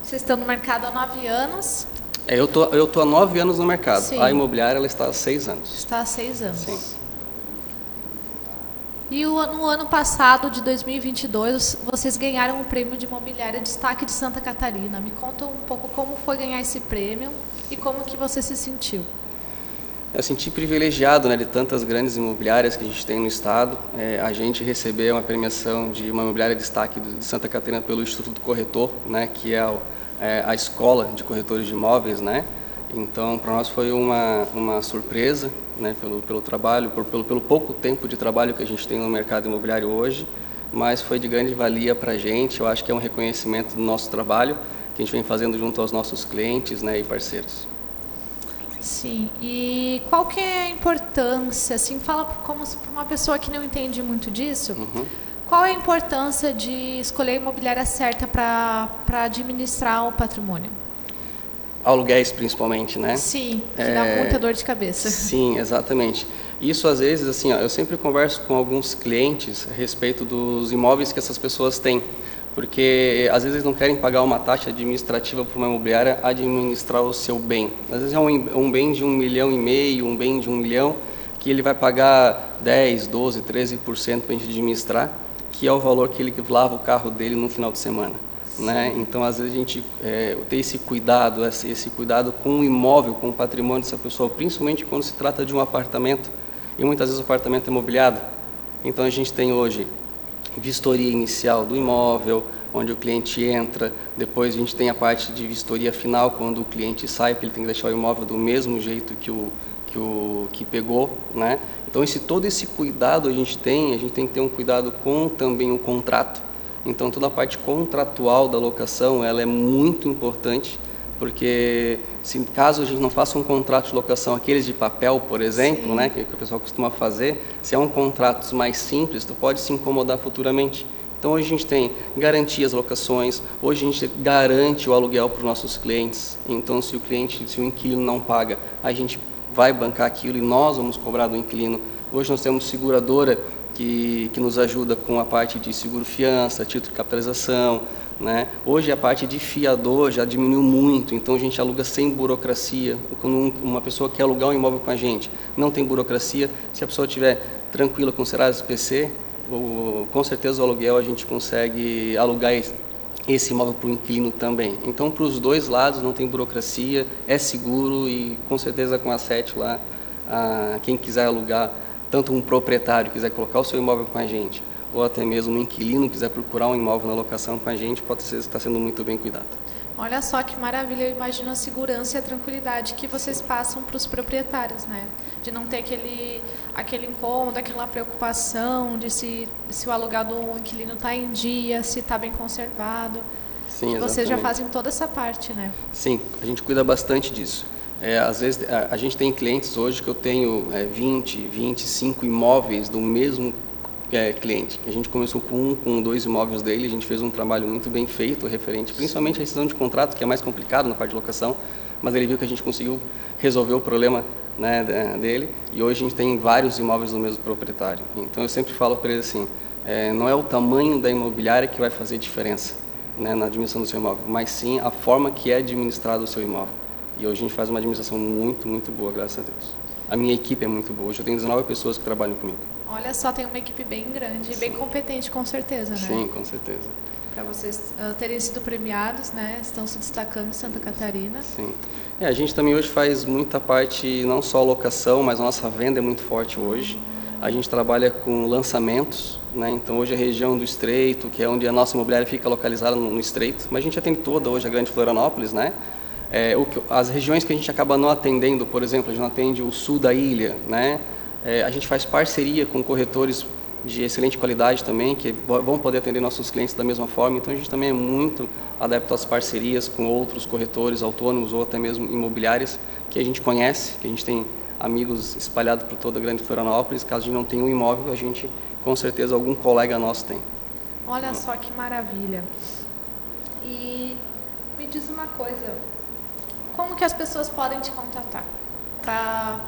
Vocês estão no mercado há 9 anos? Eu tô há 9 anos no mercado. Sim. A imobiliária ela está há 6 anos. Está há 6 anos. Sim. E no ano passado, de 2022, vocês ganharam o prêmio de imobiliária Destaque de Santa Catarina. Me conta um pouco como foi ganhar esse prêmio e como que você se sentiu. Eu senti privilegiado, né, de tantas grandes imobiliárias que a gente tem no estado. A gente recebeu uma premiação de uma imobiliária Destaque de Santa Catarina pelo Instituto Corretor, né, que é a escola de corretores de imóveis, né? Então, para nós foi uma surpresa, né, pelo trabalho, pelo pouco tempo de trabalho que a gente tem no mercado imobiliário hoje, mas foi de grande valia para a gente. Eu acho que é um reconhecimento do nosso trabalho que a gente vem fazendo junto aos nossos clientes, né, e parceiros. Sim, e qual que é a importância, assim, fala como para uma pessoa que não entende muito disso, qual é a importância de escolher a imobiliária certa para administrar o patrimônio? Aluguéis, principalmente, né? Sim, que dá muita dor de cabeça. Sim, exatamente. Isso, às vezes, assim, eu sempre converso com alguns clientes a respeito dos imóveis que essas pessoas têm, porque às vezes eles não querem pagar uma taxa administrativa para uma imobiliária administrar o seu bem. Às vezes é um bem de 1,5 milhão, um bem de 1 milhão, que ele vai pagar 10%, 12%, 13% para a gente administrar, que é o valor que ele lava o carro dele no final de semana. Né? Então, às vezes, a gente tem esse cuidado com o imóvel, com o patrimônio dessa pessoa, principalmente quando se trata de um apartamento, e muitas vezes o apartamento é mobiliado. Então, a gente tem hoje vistoria inicial do imóvel, onde o cliente entra, depois a gente tem a parte de vistoria final, quando o cliente sai, porque ele tem que deixar o imóvel do mesmo jeito que pegou, né? Então, todo esse cuidado a gente tem que ter um cuidado com também o contrato. Então, toda a parte contratual da locação, ela é muito importante, porque caso a gente não faça um contrato de locação, aqueles de papel, por exemplo, né, que o pessoal costuma fazer, se é um contrato mais simples, tu pode se incomodar futuramente. Então, hoje a gente tem garantias locações, hoje a gente garante o aluguel para os nossos clientes. Então, se o inquilino não paga, a gente vai bancar aquilo e nós vamos cobrar do inquilino. Hoje nós temos seguradora que nos ajuda com a parte de seguro-fiança, título de capitalização. né? Hoje a parte de fiador já diminuiu muito, então a gente aluga sem burocracia. Quando uma pessoa quer alugar um imóvel com a gente, não tem burocracia. Se a pessoa estiver tranquila com o Serasa SPC, com certeza o aluguel a gente consegue alugar esse imóvel para o inquilino também. Então, para os dois lados não tem burocracia, é seguro e com certeza com a 7 lá, quem quiser alugar, tanto um proprietário quiser colocar o seu imóvel com a gente, ou até mesmo um inquilino quiser procurar um imóvel na locação com a gente, pode ser que está sendo muito bem cuidado. Olha só que maravilha, eu imagino a segurança e a tranquilidade que vocês passam para os proprietários, né? De não ter aquele incômodo, aquela preocupação de se o aluguel do inquilino está em dia, se está bem conservado. Sim, vocês já fazem toda essa parte, né? Sim, a gente cuida bastante disso. Às vezes a gente tem clientes hoje que eu tenho 20, 25 imóveis do mesmo cliente. A gente começou com 2 imóveis dele, a gente fez um trabalho muito bem feito, referente principalmente à rescisão de contrato, que é mais complicado na parte de locação, mas ele viu que a gente conseguiu resolver o problema, né, dele, e hoje a gente tem vários imóveis do mesmo proprietário. Então eu sempre falo para ele assim, não é o tamanho da imobiliária que vai fazer diferença, né, na administração do seu imóvel, mas sim a forma que é administrado o seu imóvel. E hoje a gente faz uma administração muito, muito boa, graças a Deus. A minha equipe é muito boa, hoje eu tenho 19 pessoas que trabalham comigo. Olha só, tem uma equipe bem grande e bem competente, com certeza, né? Sim, com certeza. Para vocês terem sido premiados, né? Estão se destacando em Santa Catarina. Sim. A gente também hoje faz muita parte, não só locação, mas a nossa venda é muito forte hoje. A gente trabalha com lançamentos, né? Então hoje a região do Estreito, que é onde a nossa imobiliária fica localizada no Estreito, mas a gente atende toda hoje a Grande Florianópolis, né? As regiões que a gente acaba não atendendo, por exemplo, a gente não atende o sul da ilha, né? A gente faz parceria com corretores de excelente qualidade também, que vão poder atender nossos clientes da mesma forma. Então a gente também é muito adepto às parcerias com outros corretores autônomos ou até mesmo imobiliárias que a gente conhece, que a gente tem amigos espalhados por toda a Grande Florianópolis. Caso a gente não tenha um imóvel, a gente com certeza algum colega nosso tem. Olha só que maravilha. E me diz uma coisa, como que as pessoas podem te contatar para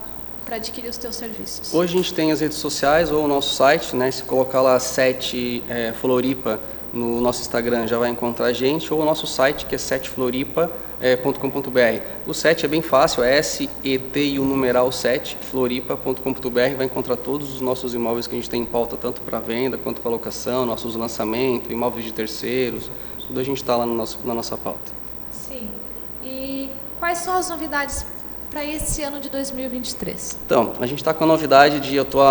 adquirir os teus serviços? Hoje a gente tem as redes sociais ou o nosso site, né? Se colocar lá 7 Floripa no nosso Instagram já vai encontrar a gente, ou o nosso site que é 7floripa.com.br. O 7 é bem fácil, é SET e o numeral 7, floripa.com.br, vai encontrar todos os nossos imóveis que a gente tem em pauta, tanto para venda quanto para locação, nossos lançamentos, imóveis de terceiros, tudo a gente está lá na nossa pauta. Sim. E quais são as novidades para esse ano de 2023? Então, a gente está com a novidade de eu estou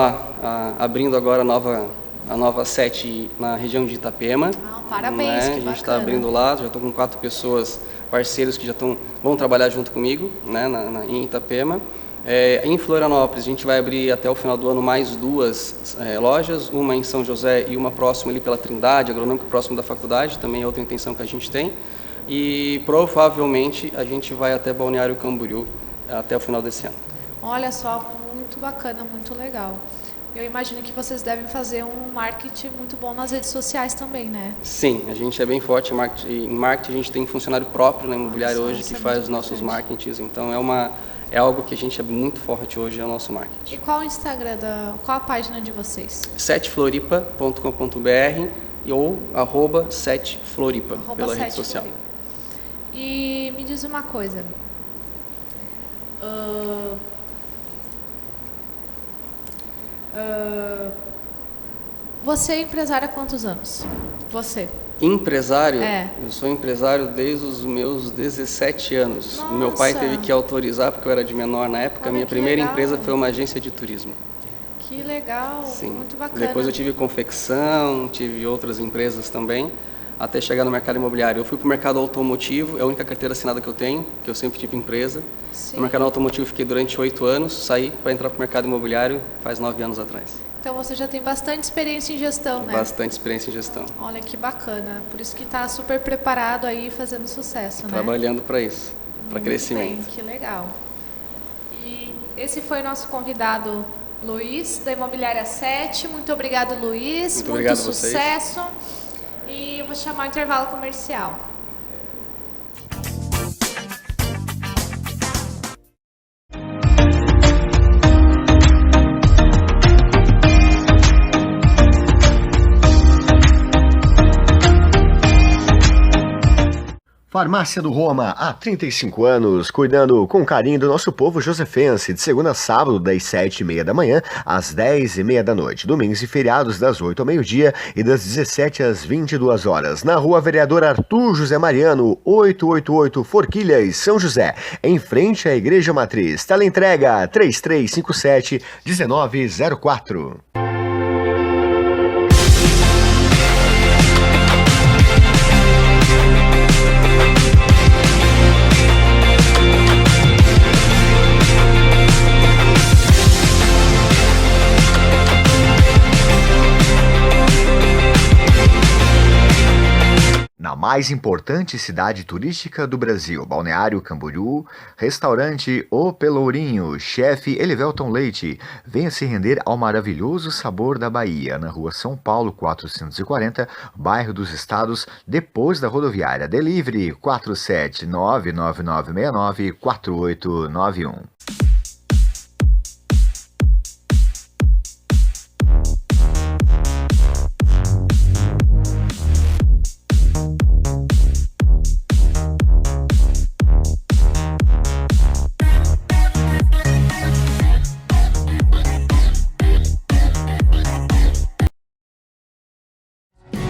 abrindo agora a nova 7 na região de Itapema. Parabéns, né? que A gente está abrindo lá, já estou com 4 pessoas, parceiros que já vão trabalhar junto comigo, né, em Itapema. Em Florianópolis, a gente vai abrir até o final do ano mais 2 lojas, uma em São José e uma próxima ali pela Trindade, agronômica, próximo da faculdade, também é outra intenção que a gente tem. E provavelmente a gente vai até Balneário Camboriú até o final desse ano. Olha só, muito bacana, muito legal. Eu imagino que vocês devem fazer um marketing muito bom nas redes sociais também, né? Sim, a gente é bem forte em marketing. A gente tem um funcionário próprio na imobiliária hoje que faz os nossos marketings. Então é algo que a gente é muito forte hoje, é o nosso marketing. E qual o Instagram, qual a página de vocês? 7floripa.com.br ou @7floripa pela rede social. E me diz uma coisa. Você é empresário há quantos anos? Você? Empresário? Eu sou empresário desde os meus 17 anos. Nossa. Meu pai teve que autorizar, porque eu era de menor na época. Minha primeira empresa foi uma agência de turismo. Que legal, Sim. Muito bacana. Depois eu tive confecção, tive outras empresas também, até chegar no mercado imobiliário. Eu fui para o mercado automotivo, é a única carteira assinada que eu tenho, que eu sempre tive empresa. Sim. No mercado automotivo fiquei durante 8 anos, saí para entrar para o mercado imobiliário faz 9 anos atrás. Então você já tem bastante experiência em gestão, né? Bastante experiência em gestão. Olha que bacana, por isso que está super preparado aí fazendo sucesso, né? Trabalhando para isso, para crescimento. Bem, que legal. E esse foi o nosso convidado Luiz, da Imobiliária 7. Muito obrigado, Luiz. Muito obrigado a sucesso. vocês. E eu vou chamar o intervalo comercial. Farmácia do Roma, há 35 anos, cuidando com carinho do nosso povo josefense, de segunda a sábado, das 7h30 da manhã às 10h30 da noite, domingos e feriados das 8 ao meio-dia e das 17 às 22 horas, na Rua Vereador Arthur José Mariano, 888 Forquilhas, São José, em frente à Igreja Matriz. Teleentrega 3357-1904. Na mais importante cidade turística do Brasil, Balneário Camboriú, restaurante O Pelourinho, chefe Elivelton Leite, venha se render ao maravilhoso sabor da Bahia, na rua São Paulo 440, bairro dos Estados, depois da rodoviária. Delivery 47999694891.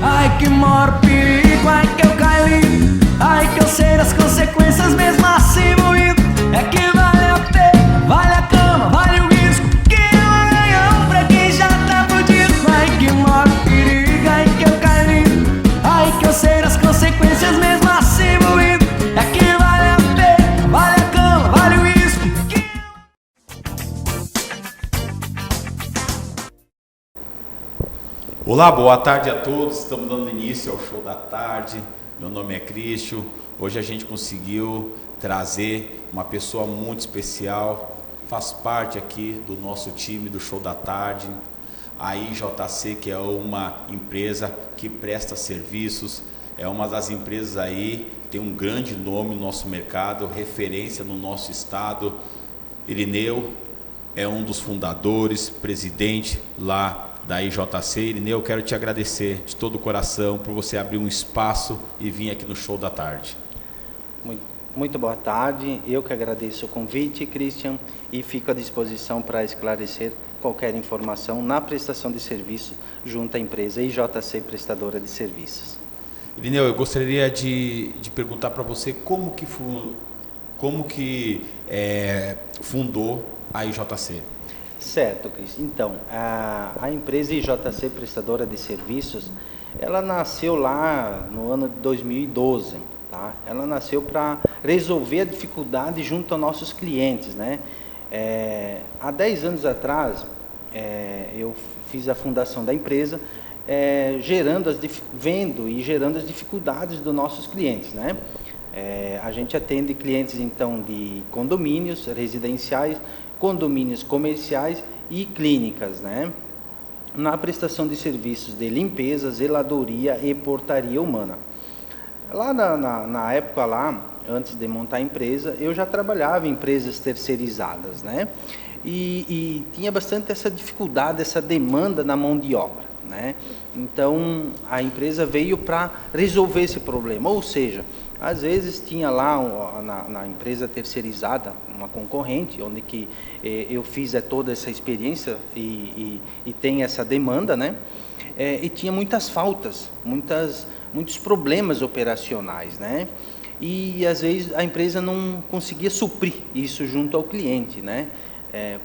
Ai que maior perigo, ai que eu caí, ai que eu sei das consequências mesmo assim moído. É que vale a pena, vale a cama, vale o risco, que é um ganhão pra quem já tá fudido. Ai que maior perigo, ai que eu caí, ai que eu sei das consequências mesmo assim moído. É que vale a pena, vale a cama, vale o risco, que... Olá, boa tarde a todos. Estamos dando início ao show da tarde. Meu nome é Cristian. Hoje a gente conseguiu trazer uma pessoa muito especial, faz parte aqui do nosso time do show da tarde, a IJC, que é uma empresa que presta serviços, é uma das empresas aí, tem um grande nome no nosso mercado, referência no nosso estado. Irineu é um dos fundadores, presidente lá da IJC. Irineu, eu quero te agradecer de todo o coração por você abrir um espaço e vir aqui no show da tarde. Muito boa tarde, eu que agradeço o convite, Cristian, e fico à disposição para esclarecer qualquer informação na prestação de serviço junto à empresa IJC Prestadora de Serviços. Irineu, eu gostaria de perguntar para você como que fundou a IJC. Certo, Cris. Então, a empresa IJC Prestadora de Serviços, ela nasceu lá no ano de 2012, tá? Ela nasceu para resolver a dificuldade junto aos nossos clientes, né? Há 10 anos atrás, eu fiz a fundação da empresa, vendo e gerando as dificuldades dos nossos clientes, né? A gente atende clientes, então, de condomínios residenciais, condomínios comerciais e clínicas, né? Na prestação de serviços de limpeza, zeladoria e portaria humana. Lá na época lá, antes de montar a empresa, eu já trabalhava em empresas terceirizadas, né? E tinha bastante essa dificuldade, essa demanda na mão de obra, né? Então, a empresa veio para resolver esse problema, ou seja, às vezes tinha lá na empresa terceirizada uma concorrente, onde que eu fiz toda essa experiência e tem essa demanda, né? E tinha muitas faltas, muitos problemas operacionais, né? E às vezes a empresa não conseguia suprir isso junto ao cliente, né?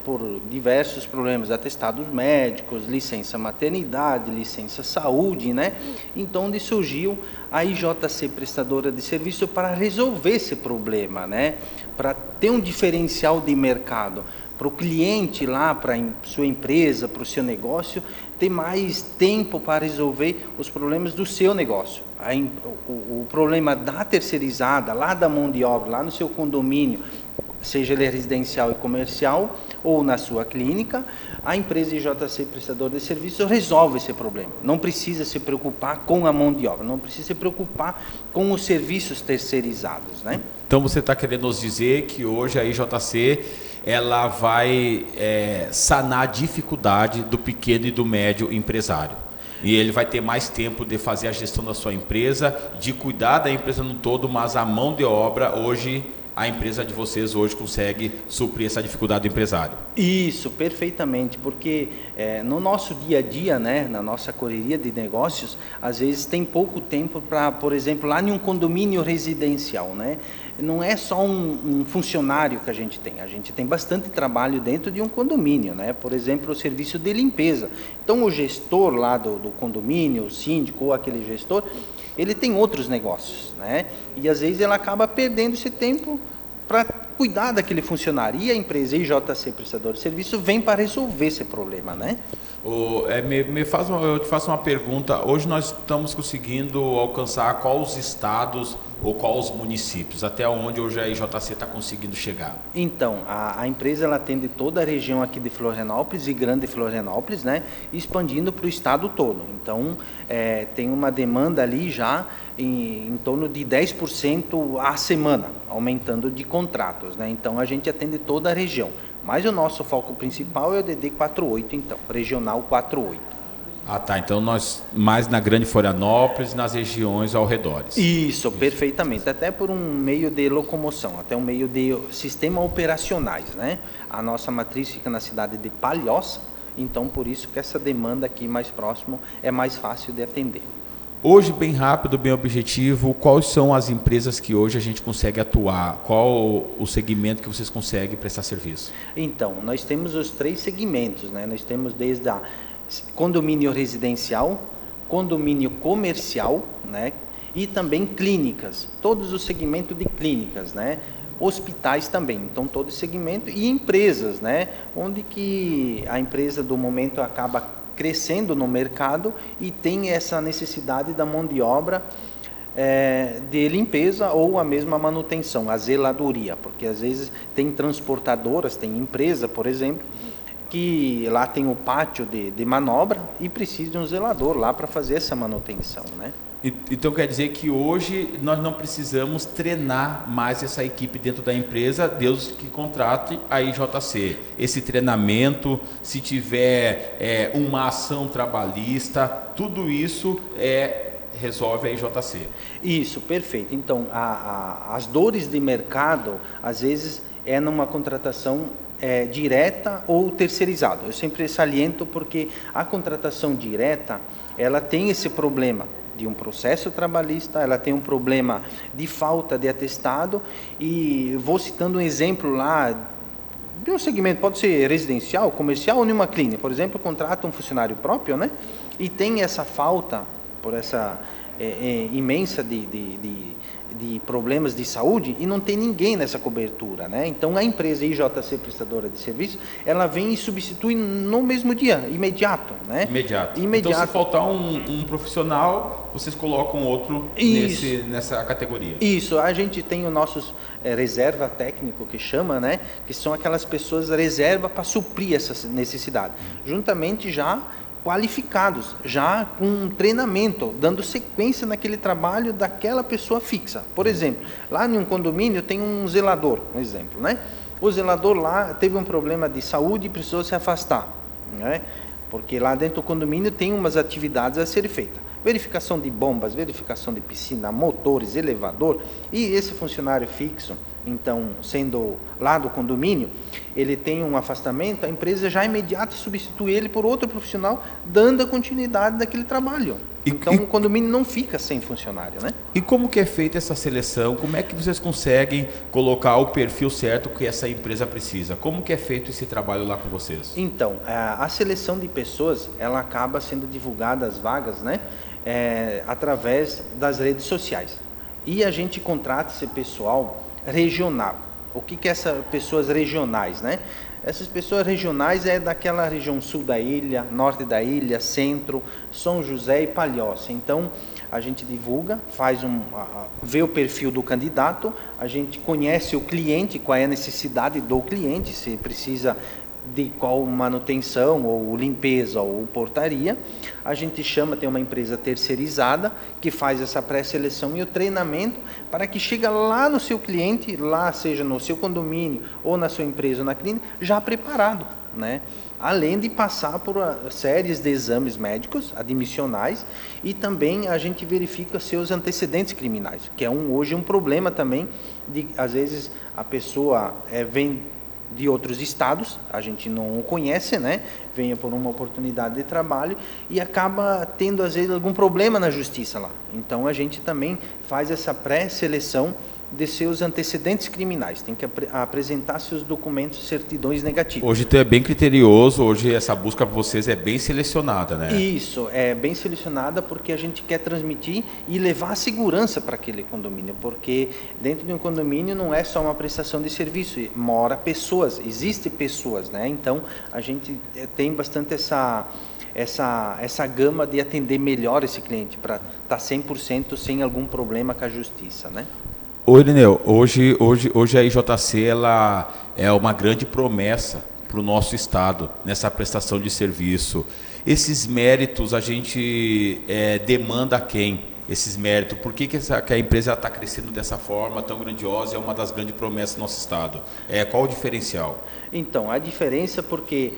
Por diversos problemas, atestados médicos, licença maternidade, licença saúde, né? Então, onde surgiu a IJC Prestadora de Serviço para resolver esse problema, né? Para ter um diferencial de mercado, para o cliente lá, para a sua empresa, para o seu negócio, ter mais tempo para resolver os problemas do seu negócio. O problema da terceirizada, lá da mão de obra, lá no seu condomínio, seja ele residencial e comercial, ou na sua clínica, a empresa IJC Prestadora de Serviços resolve esse problema. Não precisa se preocupar com a mão de obra, não precisa se preocupar com os serviços terceirizados, né? Então você está querendo nos dizer que hoje a IJC ela vai sanar a dificuldade do pequeno e do médio empresário. E ele vai ter mais tempo de fazer a gestão da sua empresa, de cuidar da empresa no todo, mas a mão de obra hoje, a empresa de vocês hoje consegue suprir essa dificuldade do empresário. Isso, perfeitamente, porque no nosso dia a dia, né, na nossa correria de negócios, às vezes tem pouco tempo para, por exemplo, lá em um condomínio residencial, né? Não é só um funcionário que a gente tem bastante trabalho dentro de um condomínio, né? Por exemplo, o serviço de limpeza. Então, o gestor lá do condomínio, o síndico ou aquele gestor, ele tem outros negócios, né? E às vezes ele acaba perdendo esse tempo para cuidar daquele funcionário. E a empresa IJC Prestador de Serviço vem para resolver esse problema, né? Eu te faço uma pergunta. Hoje nós estamos conseguindo alcançar quais estados ou quais municípios? Até onde hoje a IJC está conseguindo chegar? Então, a empresa ela atende toda a região aqui de Florianópolis e Grande Florianópolis, né? Expandindo para o estado todo. Então, tem uma demanda ali já em torno de 10% à semana, aumentando de contratos, né? Então, a gente atende toda a região. Mas o nosso foco principal é o DD 48, então, Regional 48. Ah, tá. Então, nós mais na Grande Florianópolis, nas regiões ao redor. Isso, perfeitamente. Até por um meio de locomoção, até um meio de sistema operacionais, né? A nossa matriz fica na cidade de Palhoça, então, por isso que essa demanda aqui mais próximo é mais fácil de atender. Hoje, bem rápido, bem objetivo, quais são as empresas que hoje a gente consegue atuar? Qual o segmento que vocês conseguem prestar serviço? Então, nós temos os 3 segmentos, né? Nós temos desde a condomínio residencial, condomínio comercial, né? E também clínicas, todos os segmentos de clínicas, né? Hospitais também, então todo esse segmento e empresas, né? Onde que a empresa do momento acaba crescendo no mercado e tem essa necessidade da mão de obra de limpeza ou a mesma manutenção, a zeladoria, porque às vezes tem transportadoras, tem empresa, por exemplo, que lá tem o pátio de manobra e precisa de um zelador lá para fazer essa manutenção, né? Então quer dizer que hoje nós não precisamos treinar mais essa equipe dentro da empresa, Deus que contrate a IJC. Esse treinamento, se tiver uma ação trabalhista, tudo isso resolve a IJC. Isso, perfeito. Então, as dores de mercado, às vezes, numa contratação direta ou terceirizada. Eu sempre saliento porque a contratação direta, ela tem esse problema de um processo trabalhista, ela tem um problema de falta de atestado e vou citando um exemplo lá de um segmento, pode ser residencial, comercial ou numa clínica, por exemplo, contrata um funcionário próprio, né? E tem essa falta, por essa imensa de problemas de saúde e não tem ninguém nessa cobertura, né? Então a empresa IJC Prestadora de Serviço, ela vem e substitui no mesmo dia, imediato, né? Imediato. Então se faltar um profissional, vocês colocam outro nessa categoria. Isso, a gente tem os nossos reserva técnico que chama, né? Que são aquelas pessoas reserva para suprir essa necessidade, juntamente já qualificados, já com um treinamento, dando sequência naquele trabalho daquela pessoa fixa. Por exemplo, lá em um condomínio tem um zelador, um exemplo, né? O zelador lá teve um problema de saúde e precisou se afastar, né? Porque lá dentro do condomínio tem umas atividades a serem feitas. Verificação de bombas, verificação de piscina, motores, elevador, e esse funcionário fixo, então, sendo lá do condomínio, ele tem um afastamento, a empresa já imediato substitui ele por outro profissional, dando a continuidade daquele trabalho. Então, o condomínio não fica sem funcionário, né? E como que é feita essa seleção? Como é que vocês conseguem colocar o perfil certo que essa empresa precisa? Como que é feito esse trabalho lá com vocês? Então, a seleção de pessoas, ela acaba sendo divulgada as vagas, né? Através das redes sociais. E a gente contrata esse pessoal regional. O que é essas pessoas regionais, né? Essas pessoas regionais daquela região sul da ilha, norte da ilha, centro, São José e Palhoça. Então, a gente divulga, vê o perfil do candidato, a gente conhece o cliente, qual é a necessidade do cliente, se precisa de qual manutenção, ou limpeza, ou portaria, a gente chama, tem uma empresa terceirizada que faz essa pré-seleção e o treinamento para que chegue lá no seu cliente, lá seja no seu condomínio, ou na sua empresa, ou na clínica, já preparado, né? Além de passar por séries de exames médicos admissionais, e também a gente verifica seus antecedentes criminais, que é hoje um problema também, às vezes a pessoa vem de outros estados, a gente não o conhece, né? Venha por uma oportunidade de trabalho e acaba tendo, às vezes, algum problema na justiça lá. Então, a gente também faz essa pré-seleção de seus antecedentes criminais, tem que apresentar seus documentos, certidões negativas. Hoje tu é bem criterioso, hoje essa busca para vocês é bem selecionada, né? Isso, é bem selecionada porque a gente quer transmitir e levar a segurança para aquele condomínio, porque dentro de um condomínio não é só uma prestação de serviço, mora pessoas, existem pessoas, né? Então a gente tem bastante essa gama de atender melhor esse cliente, para estar 100% sem algum problema com a justiça, né? Ô Irineu, hoje a IJC ela é uma grande promessa para o nosso estado nessa prestação de serviço. Esses méritos a gente demanda a quem? Esses méritos? Por que a empresa está crescendo dessa forma tão grandiosa e é uma das grandes promessas do nosso estado? Qual o diferencial? Então, a diferença porque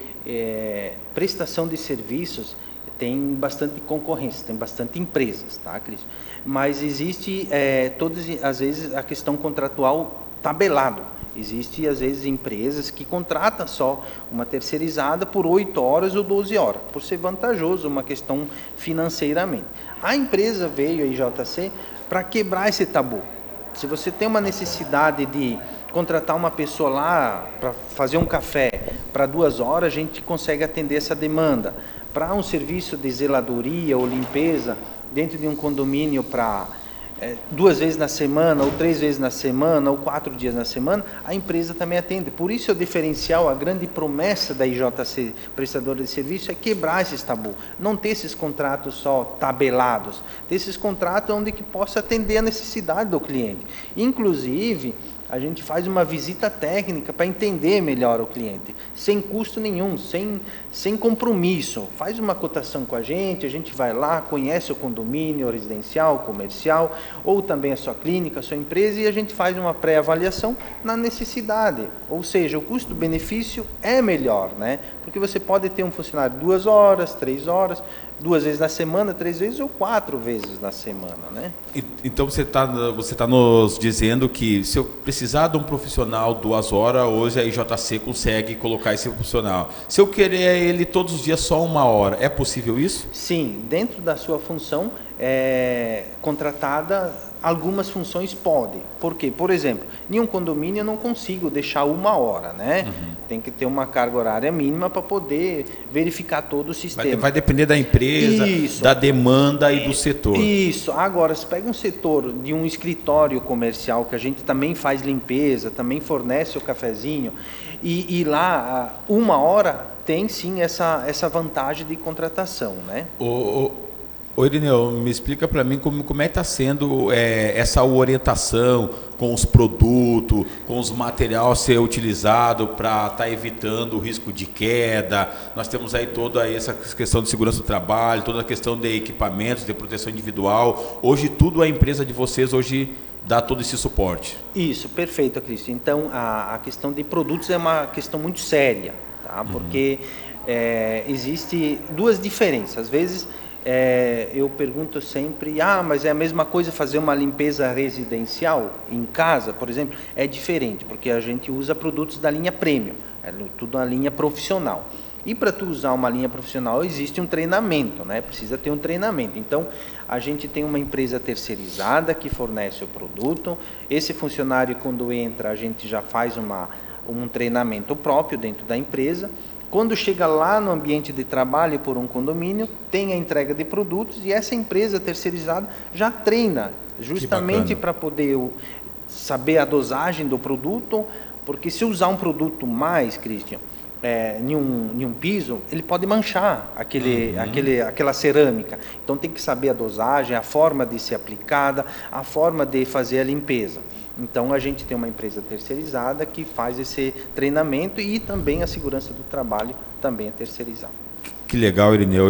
prestação de serviços tem bastante concorrência, tem bastante empresas, tá, Cris? Mas existe, às vezes, a questão contratual tabelado. Existe, às vezes, empresas que contratam só uma terceirizada por 8 horas ou 12 horas, por ser vantajoso, uma questão financeiramente. A empresa veio, a IJC, para quebrar esse tabu. Se você tem uma necessidade de contratar uma pessoa lá para fazer um café para 2 horas, a gente consegue atender essa demanda. Para um serviço de zeladoria ou limpeza dentro de um condomínio para 2 vezes na semana, ou 3 vezes na semana, ou 4 dias na semana, a empresa também atende. Por isso o diferencial, a grande promessa da IJC, prestadora de serviço, é quebrar esses tabu. Não ter esses contratos só tabelados, ter esses contratos onde que possa atender a necessidade do cliente. Inclusive, a gente faz uma visita técnica para entender melhor o cliente, sem custo nenhum, sem compromisso. Faz uma cotação com a gente vai lá, conhece o condomínio residencial, comercial, ou também a sua clínica, a sua empresa, e a gente faz uma pré-avaliação na necessidade. Ou seja, o custo-benefício é melhor, né? Porque você pode ter um funcionário 2 horas, 3 horas, 2 vezes na semana, 3 vezes ou 4 vezes na semana, né? Então você tá nos dizendo que se eu precisar de um profissional 2 horas, hoje a IJC consegue colocar esse profissional. Se eu querer ele todos os dias só 1 hora, é possível isso? Sim, dentro da sua função contratada, algumas funções podem. Por quê? Por exemplo, em um condomínio eu não consigo deixar 1 hora, né? Uhum. Tem que ter uma carga horária mínima para poder verificar todo o sistema. Vai depender da empresa, isso, da demanda e do setor. Isso. Agora, se pega um setor de um escritório comercial, que a gente também faz limpeza, também fornece o cafezinho, e lá 1 hora tem sim essa vantagem de contratação, né? Ô Irineu, me explica para mim como é que está sendo essa orientação com os produtos, com os materiais a ser utilizado para estar evitando o risco de queda. Nós temos aí toda essa questão de segurança do trabalho, toda a questão de equipamentos, de proteção individual. Hoje tudo a empresa de vocês hoje dá todo esse suporte. Isso, perfeito, Cristian. Então a questão de produtos é uma questão muito séria, tá? Porque existe 2 diferenças. Às vezes eu pergunto sempre, mas é a mesma coisa fazer uma limpeza residencial em casa, por exemplo? É diferente, porque a gente usa produtos da linha Premium, tudo na linha profissional. E para tu usar uma linha profissional existe um treinamento, né? Precisa ter um treinamento. Então, a gente tem uma empresa terceirizada que fornece o produto. Esse funcionário, quando entra, a gente já faz um treinamento próprio dentro da empresa. Quando chega lá no ambiente de trabalho por um condomínio, tem a entrega de produtos e essa empresa terceirizada já treina, justamente para poder saber a dosagem do produto, porque se usar um produto mais, Cristian, em um piso, ele pode manchar aquela cerâmica. Então tem que saber a dosagem, a forma de ser aplicada, a forma de fazer a limpeza. Então, a gente tem uma empresa terceirizada que faz esse treinamento e também a segurança do trabalho também é terceirizada. Que legal, Irineu.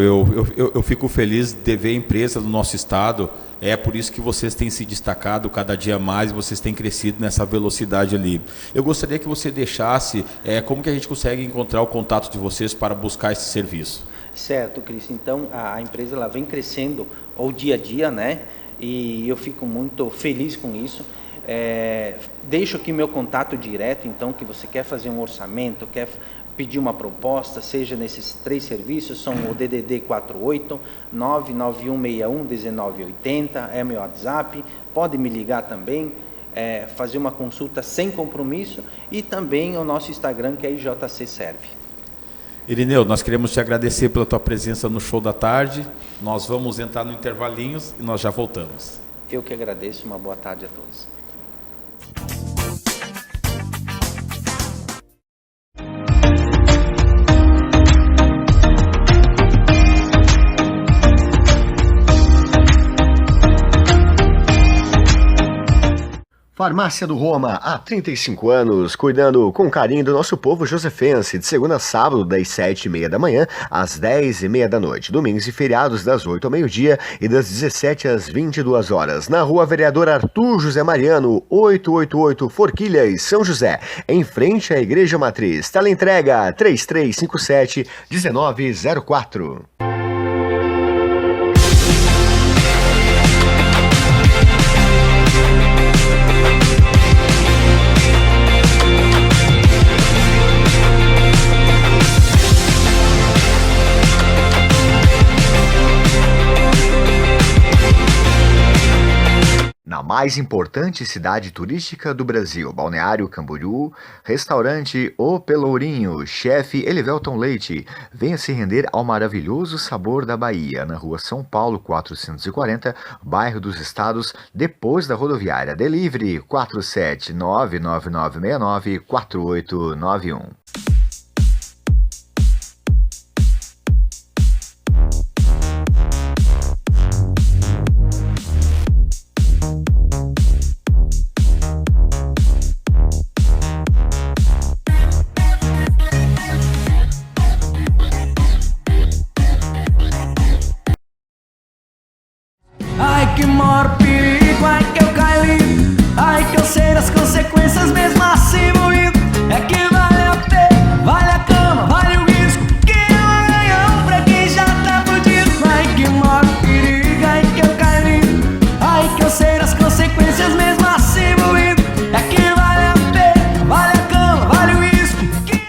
Eu fico feliz de ver a empresa do nosso estado. É por isso que vocês têm se destacado cada dia mais, vocês têm crescido nessa velocidade ali. Eu gostaria que você deixasse como que a gente consegue encontrar o contato de vocês para buscar esse serviço. Certo, Cris. Então, a empresa ela vem crescendo ao dia a dia, né? E eu fico muito feliz com isso. Deixo aqui meu contato direto, então, que você quer fazer um orçamento, quer pedir uma proposta, seja nesses 3 serviços, são o DDD 48 99161 1980, é meu WhatsApp, pode me ligar também, fazer uma consulta sem compromisso e também o nosso Instagram, que é IJC Serve. Irineu, nós queremos te agradecer pela tua presença no Show da Tarde, nós vamos entrar no intervalinhos e nós já voltamos. Eu que agradeço, uma boa tarde a todos. Farmácia do Roma, há 35 anos, cuidando com carinho do nosso povo josefense, de segunda a sábado, das 7h30 da manhã às 10h30 da noite, domingos e feriados das 8 ao meio-dia e das 17 às 22 horas, na Rua Vereador Arthur José Mariano, 888 Forquilhas, São José, em frente à Igreja Matriz. Teleentrega 3357-1904. Na mais importante cidade turística do Brasil, Balneário Camboriú, restaurante O Pelourinho, chefe Elivelton Leite, venha se render ao maravilhoso sabor da Bahia, na rua São Paulo 440, bairro dos Estados, depois da rodoviária. Delivery 47999694891. Ai que maior perigo, ai que eu caí, ai que eu sei das consequências mesmo assim moído. É que vale a pena, vale a cama, vale o risco, que é um ganhão pra quem já tá fudido. Ai que maior perigo, ai que eu caí, ai que eu sei das consequências mesmo assim moído. É que vale a pena, vale a cama, vale o risco, que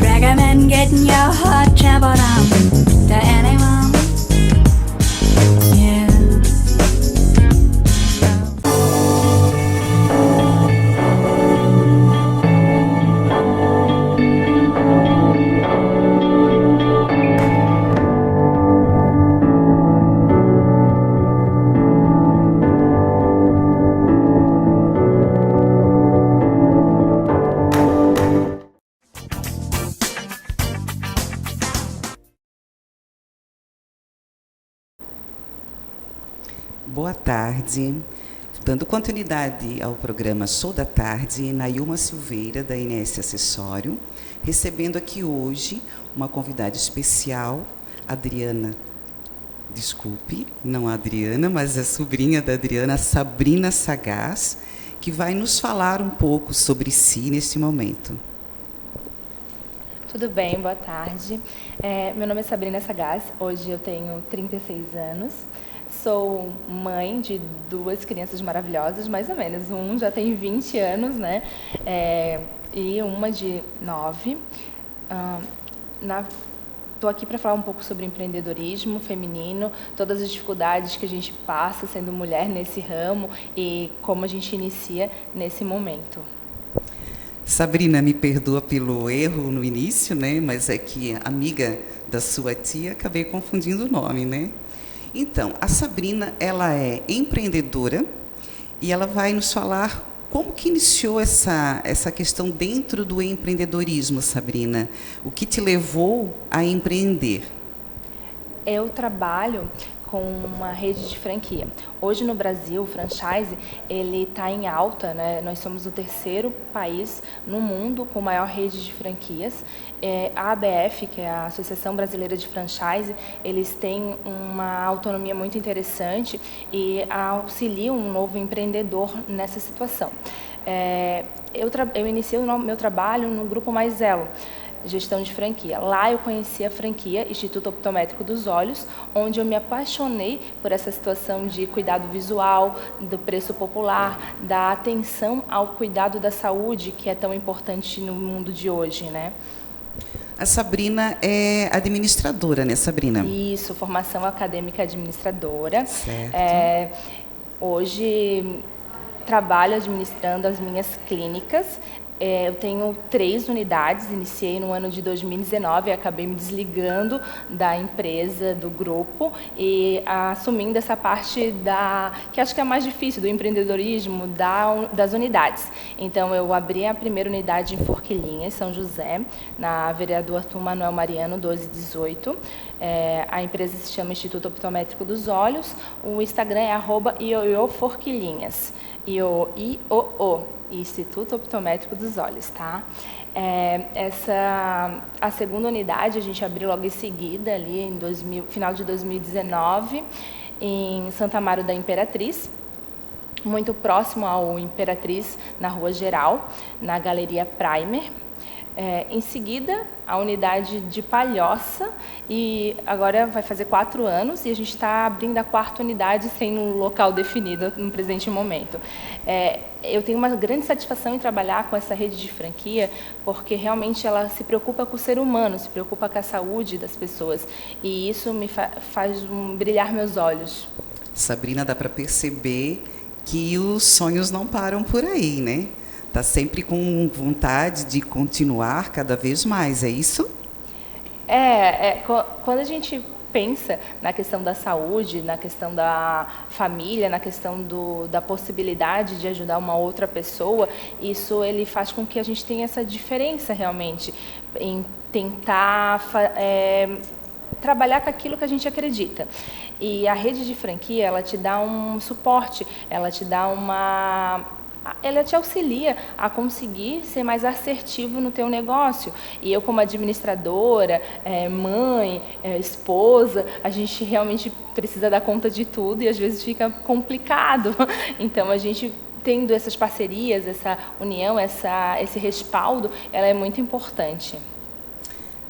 Recommend getting your heart traveled on to anyone. Yeah. Boa tarde. Dando continuidade ao programa Show da Tarde, Nailma Silveira, da INS Acessório, recebendo aqui hoje uma convidada especial, Adriana, desculpe, não a Adriana, mas a sobrinha da Adriana, Sabrina Sagaz, que vai nos falar um pouco sobre si neste momento. Tudo bem, boa tarde. Meu nome é Sabrina Sagaz, hoje eu tenho 36 anos. Sou mãe de 2 crianças maravilhosas, mais ou menos. Um já tem 20 anos, né? E uma de 9. Estou aqui para falar um pouco sobre empreendedorismo feminino, todas as dificuldades que a gente passa sendo mulher nesse ramo e como a gente inicia nesse momento. Sabrina, me perdoa pelo erro no início, né? Mas é que amiga da sua tia, acabei confundindo o nome, né? Então, a Sabrina, ela é empreendedora e ela vai nos falar Como que iniciou essa questão dentro do empreendedorismo, Sabrina? O que te levou a empreender? Eu trabalho com uma rede de franquia. Hoje no Brasil, o franchise ele está em alta, né? Nós somos o terceiro país no mundo com maior rede de franquias. A ABF, que é a Associação Brasileira de Franchise, eles têm uma autonomia muito interessante e auxiliam um novo empreendedor nessa situação. Eu iniciei o meu trabalho no Grupo Mais Elo, gestão de franquia. Lá eu conheci a franquia Instituto Optométrico dos Olhos, onde eu me apaixonei por essa situação de cuidado visual, do preço popular, da atenção ao cuidado da saúde, que é tão importante no mundo de hoje, né? A Sabrina é administradora, né, Sabrina? Isso, formação acadêmica administradora. Certo. Hoje trabalho administrando as minhas clínicas. Eu tenho 3 unidades, iniciei no ano de 2019, acabei me desligando da empresa, do grupo, e assumindo essa parte que acho que é mais difícil, do empreendedorismo, das unidades. Então, eu abri a primeira unidade em Forquilhinhas, São José, na Vereador Arthur Manuel Mariano, 1218. A empresa se chama Instituto Optométrico dos Olhos, o Instagram é @ioioforquilhinhas, Instituto Optométrico dos Olhos, tá? A segunda unidade a gente abriu logo em seguida, ali em final de 2019, em Santa Amaro da Imperatriz, muito próximo ao Imperatriz, na Rua Geral, na Galeria Primer. Em seguida, a unidade de Palhoça, e agora vai fazer 4 anos, e a gente está abrindo a 4ª unidade sem um local definido no presente momento. Eu tenho uma grande satisfação em trabalhar com essa rede de franquia, porque realmente ela se preocupa com o ser humano, se preocupa com a saúde das pessoas, e isso me faz brilhar meus olhos. Sabrina, dá para perceber que os sonhos não param por aí, né? Está sempre com vontade de continuar cada vez mais, é isso? Quando a gente pensa na questão da saúde, na questão da família, na questão da possibilidade de ajudar uma outra pessoa, isso ele faz com que a gente tenha essa diferença realmente em tentar trabalhar com aquilo que a gente acredita. E a rede de franquia, ela te dá um suporte, ela te auxilia a conseguir ser mais assertivo no teu negócio. E eu, como administradora, mãe, esposa, a gente realmente precisa dar conta de tudo e às vezes fica complicado. Então, a gente tendo essas parcerias, essa união, esse respaldo, ela é muito importante.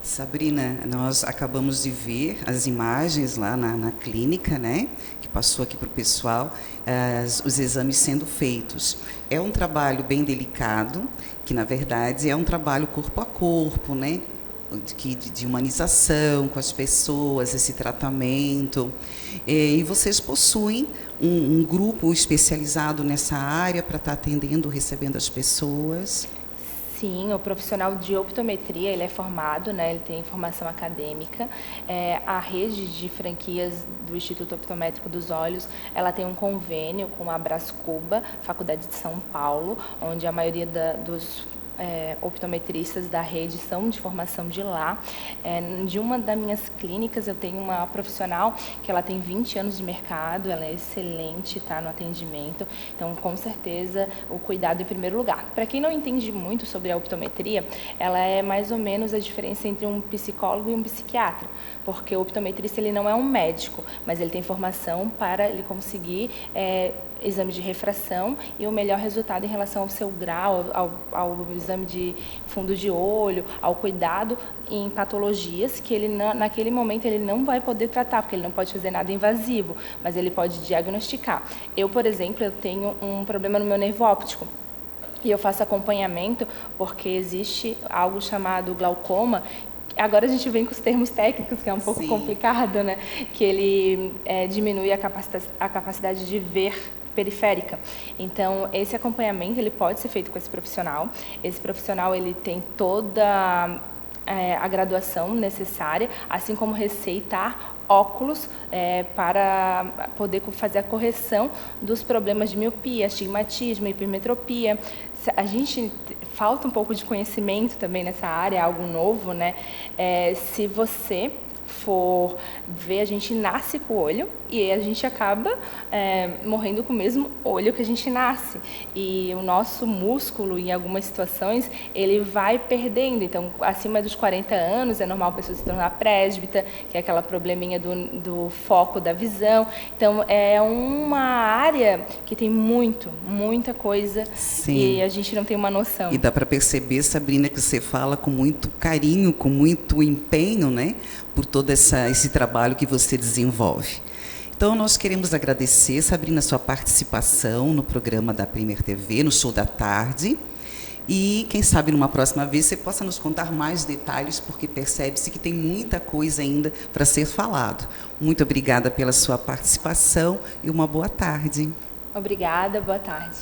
Sabrina, nós acabamos de ver as imagens lá na clínica, né? Que passou aqui para o pessoal, os exames sendo feitos. É um trabalho bem delicado, que na verdade é um trabalho corpo a corpo, né? De humanização com as pessoas, esse tratamento. E vocês possuem um grupo especializado nessa área para estar atendendo, recebendo as pessoas? Sim, o profissional de optometria, ele é formado, né, ele tem formação acadêmica. A rede de franquias do Instituto Optométrico dos Olhos, ela tem um convênio com a Brascuba, Faculdade de São Paulo, onde a maioria dos optometristas da rede são de formação de lá. De uma das minhas clínicas, eu tenho uma profissional que ela tem 20 anos de mercado, ela é excelente, tá, no atendimento. Então, com certeza, o cuidado em primeiro lugar. Para quem não entende muito sobre a optometria, ela é mais ou menos a diferença entre um psicólogo e um psiquiatra, porque o optometrista ele não é um médico, mas ele tem formação para ele conseguir exame de refração e o melhor resultado em relação ao seu grau, ao exame de fundo de olho, ao cuidado em patologias que ele naquele momento ele não vai poder tratar, porque ele não pode fazer nada invasivo, mas ele pode diagnosticar. Eu, por exemplo, eu tenho um problema no meu nervo óptico. E eu faço acompanhamento porque existe algo chamado glaucoma. Agora a gente vem com os termos técnicos, que é um pouco complicado, né? Que ele diminui a capacidade de ver periférica. Então, esse acompanhamento ele pode ser feito com esse profissional. Esse profissional ele tem toda a graduação necessária, assim como receitar óculos para poder fazer a correção dos problemas de miopia, astigmatismo, hipermetropia. A gente falta um pouco de conhecimento também nessa área, é algo novo, né? Se você for ver, a gente nasce com o olho e a gente acaba morrendo com o mesmo olho que a gente nasce. E o nosso músculo, em algumas situações, ele vai perdendo. Então, acima dos 40 anos, é normal a pessoa se tornar presbítera, que é aquela probleminha do foco da visão. Então, é uma área que tem muita coisa. Sim. E a gente não tem uma noção. E dá para perceber, Sabrina, que você fala com muito carinho, com muito empenho, né? Por todo esse trabalho que você desenvolve. Então, nós queremos agradecer, Sabrina, sua participação no programa da Premier TV, no Show da Tarde. E, quem sabe, numa próxima vez, você possa nos contar mais detalhes, porque percebe-se que tem muita coisa ainda para ser falado. Muito obrigada pela sua participação e uma boa tarde. Obrigada, boa tarde.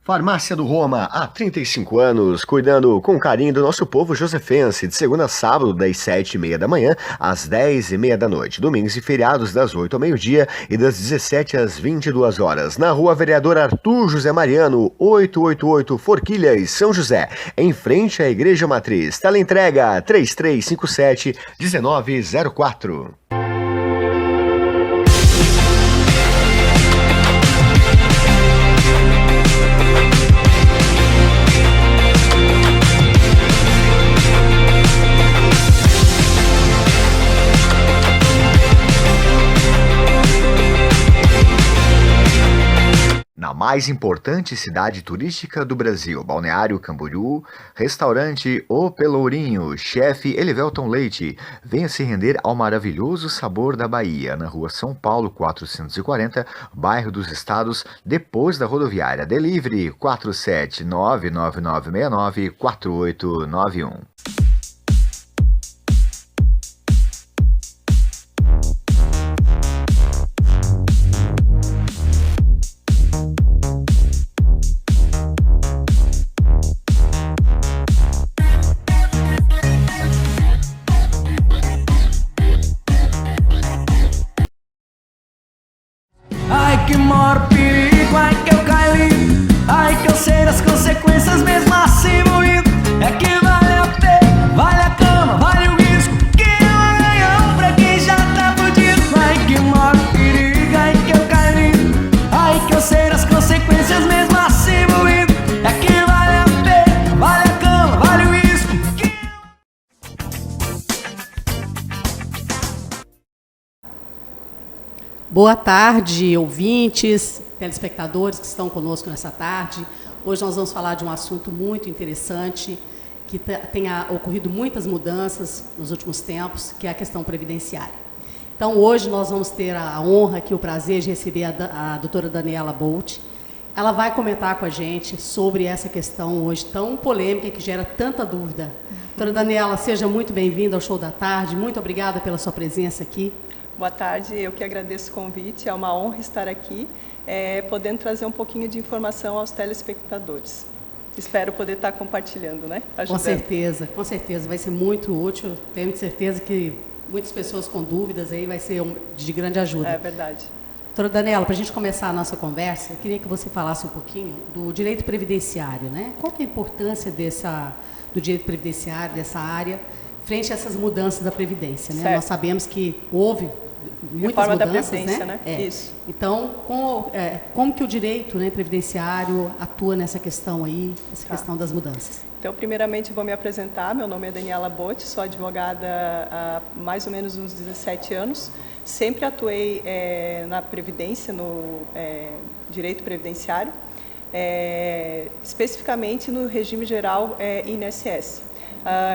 Farmácia do Roma, há 35 anos, cuidando com carinho do nosso povo josefense, de segunda a sábado, das 7h30 da manhã às 10h30 da noite, domingos e feriados das 8 ao meio-dia e das 17 às 22 horas, na Rua Vereador Arthur José Mariano, 888 Forquilhas, São José, em frente à Igreja Matriz. Teleentrega 3357-1904. Na mais importante cidade turística do Brasil, Balneário Camboriú, restaurante O Pelourinho, chefe Elivelton Leite, venha se render ao maravilhoso sabor da Bahia, na rua São Paulo 440, bairro dos Estados, depois da rodoviária. Delivery 47999694891. Ai que maior perigo, ai que eu caí, ai que eu sei das consequências mesmo assim moído. É que vale a pena, vale a cama, vale o risco, que é um ganhão pra quem já tá fudido. Ai que maior perigo, ai que eu caí, ai que eu sei das consequências mesmo assim moído. É que vale a pena, vale a cama, vale o risco, que Boa tarde, ouvintes, telespectadores que estão conosco nessa tarde. Hoje nós vamos falar de um assunto muito interessante, que tenha ocorrido muitas mudanças nos últimos tempos, que é a questão previdenciária. Então, hoje nós vamos ter a honra e o prazer de receber a doutora Daniela Bolt. Ela vai comentar com a gente sobre essa questão hoje tão polêmica que gera tanta dúvida. Doutora Daniela, seja muito bem-vinda ao Show da Tarde. Muito obrigada pela sua presença aqui. Boa tarde, eu que agradeço o convite, é uma honra estar aqui, podendo trazer um pouquinho de informação aos telespectadores. Espero poder estar compartilhando, né? Ajudando. Com certeza, vai ser muito útil, tenho certeza que muitas pessoas com dúvidas aí vai ser de grande ajuda. É verdade. Doutora Daniela, para a gente começar a nossa conversa, eu queria que você falasse um pouquinho do direito previdenciário, né? Qual que é a importância do direito previdenciário, dessa área, frente a essas mudanças da Previdência, né? Nós sabemos que houve muitas Reforma da mudanças, Previdência, né? né? Isso. Então, como que o direito, né, previdenciário atua nessa questão aí, essa questão das mudanças? Então, primeiramente, eu vou me apresentar. Meu nome é Daniela Botti, sou advogada há mais ou menos uns 17 anos. Sempre atuei na Previdência, no direito previdenciário, especificamente no regime geral INSS.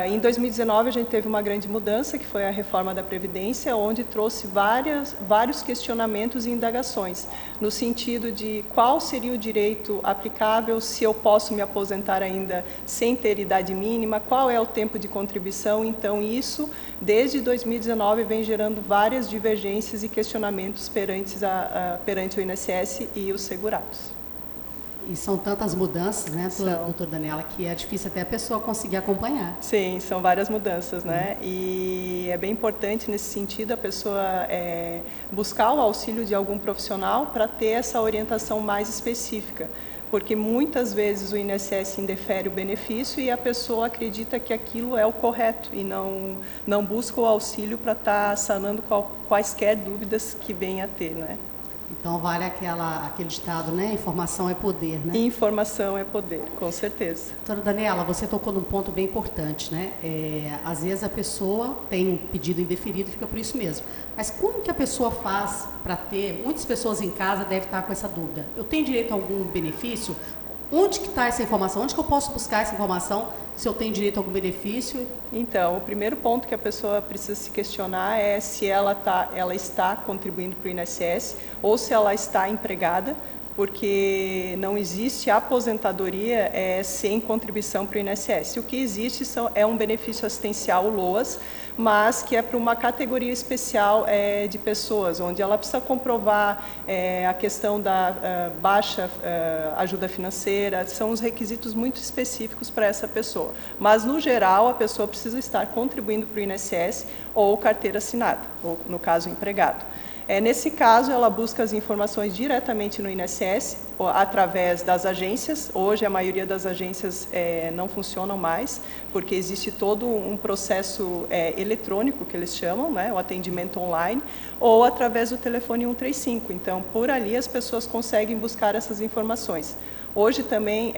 Em 2019, a gente teve uma grande mudança, que foi a reforma da Previdência, onde trouxe vários questionamentos e indagações, no sentido de qual seria o direito aplicável, se eu posso me aposentar ainda sem ter idade mínima, qual é o tempo de contribuição. Então, isso, desde 2019, vem gerando várias divergências e questionamentos perante o INSS e os segurados. E são tantas mudanças, né, doutora Daniela, que é difícil até a pessoa conseguir acompanhar. Sim, são várias mudanças, né? E é bem importante, nesse sentido, a pessoa buscar o auxílio de algum profissional para ter essa orientação mais específica. Porque muitas vezes o INSS indefere o benefício e a pessoa acredita que aquilo é o correto e não busca o auxílio para estar sanando quaisquer dúvidas que venha a ter, né? Então, vale aquele ditado, né? Informação é poder, né? Informação é poder, com certeza. Doutora Daniela, você tocou num ponto bem importante, né? Às vezes a pessoa tem um pedido indeferido e fica por isso mesmo. Mas como que a pessoa faz para ter... Muitas pessoas em casa devem estar com essa dúvida. Eu tenho direito a algum benefício? Onde que está essa informação? Onde que eu posso buscar essa informação se eu tenho direito a algum benefício? Então, o primeiro ponto que a pessoa precisa se questionar é se ela está contribuindo para o INSS ou se ela está empregada, porque não existe aposentadoria sem contribuição para o INSS. O que existe é um benefício assistencial, o LOAS, mas que é para uma categoria especial de pessoas, onde ela precisa comprovar a questão da baixa ajuda financeira, são os requisitos muito específicos para essa pessoa. Mas, no geral, a pessoa precisa estar contribuindo para o INSS ou carteira assinada, ou, no caso, empregado. Nesse caso, ela busca as informações diretamente no INSS, através das agências. Hoje, a maioria das agências não funcionam mais, porque existe todo um processo eletrônico, que eles chamam, né, o atendimento online, ou através do telefone 135. Então, por ali, as pessoas conseguem buscar essas informações. Hoje também,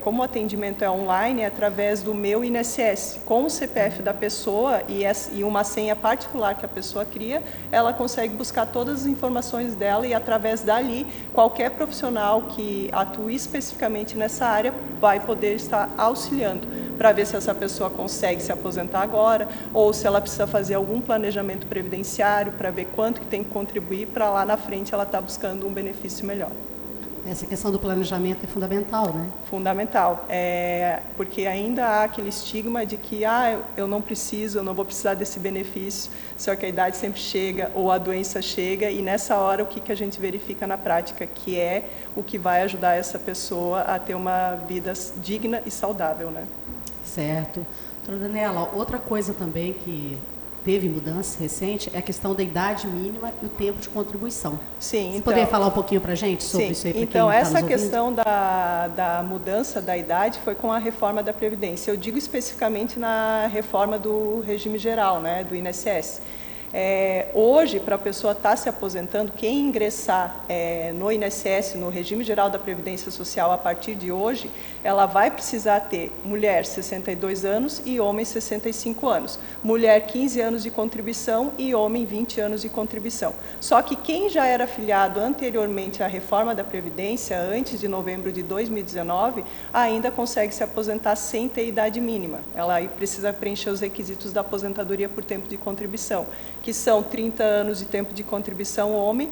como o atendimento é online, é através do Meu INSS. Com o CPF da pessoa e uma senha particular que a pessoa cria, ela consegue buscar todas as informações dela e, através dali, qualquer profissional que atue especificamente nessa área vai poder estar auxiliando para ver se essa pessoa consegue se aposentar agora ou se ela precisa fazer algum planejamento previdenciário para ver quanto que tem que contribuir para lá na frente ela estar buscando um benefício melhor. Essa questão do planejamento é fundamental, né? Fundamental, porque ainda há aquele estigma de que eu não preciso, eu não vou precisar desse benefício, só que a idade sempre chega ou a doença chega e nessa hora o que a gente verifica na prática, que é o que vai ajudar essa pessoa a ter uma vida digna e saudável, né? Certo. Doutora Daniela, outra coisa também que teve mudança recente é a questão da idade mínima e o tempo de contribuição. Sim. Você poderia falar um pouquinho para a gente sobre isso aí? Então, essa questão da mudança da idade foi com a reforma da Previdência. Eu digo especificamente na reforma do regime geral, né, do INSS. Hoje, para a pessoa estar se aposentando, quem ingressar no INSS, no regime geral da Previdência Social, a partir de hoje, ela vai precisar ter mulher 62 anos e homem 65 anos. Mulher 15 anos de contribuição e homem 20 anos de contribuição. Só que quem já era afiliado anteriormente à reforma da Previdência, antes de novembro de 2019, ainda consegue se aposentar sem ter idade mínima. Ela aí precisa preencher os requisitos da aposentadoria por tempo de contribuição, que são 30 anos de tempo de contribuição homem,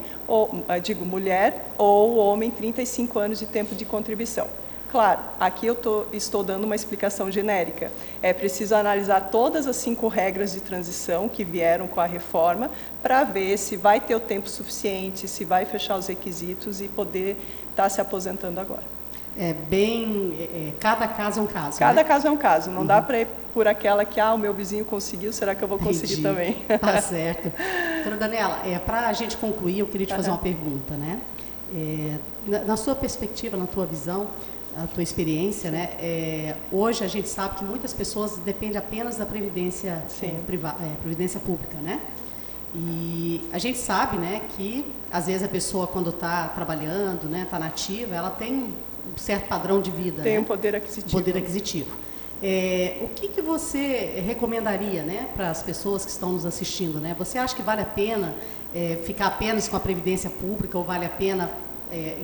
mulher, ou homem 35 anos de tempo de contribuição. Claro, aqui eu estou dando uma explicação genérica. É preciso analisar todas as 5 regras de transição que vieram com a reforma para ver se vai ter o tempo suficiente, se vai fechar os requisitos e poder estar se aposentando agora. Cada caso é um caso. Cada caso é um caso. Não dá para ir por aquela que o meu vizinho conseguiu, será que eu vou conseguir também? Tá certo. Doutora Daniela, para a gente concluir, eu queria te fazer uma pergunta, né? Na sua perspectiva, na tua visão, a tua experiência, né? Hoje a gente sabe que muitas pessoas dependem apenas da previdência previdência pública, né? E a gente sabe, né, que às vezes a pessoa quando está trabalhando, né, está nativa, ela tem um certo padrão de vida. Tem né? um poder aquisitivo. Poder aquisitivo. O que você recomendaria, né, para as pessoas que estão nos assistindo? Né? Você acha que vale a pena ficar apenas com a previdência pública ou vale a pena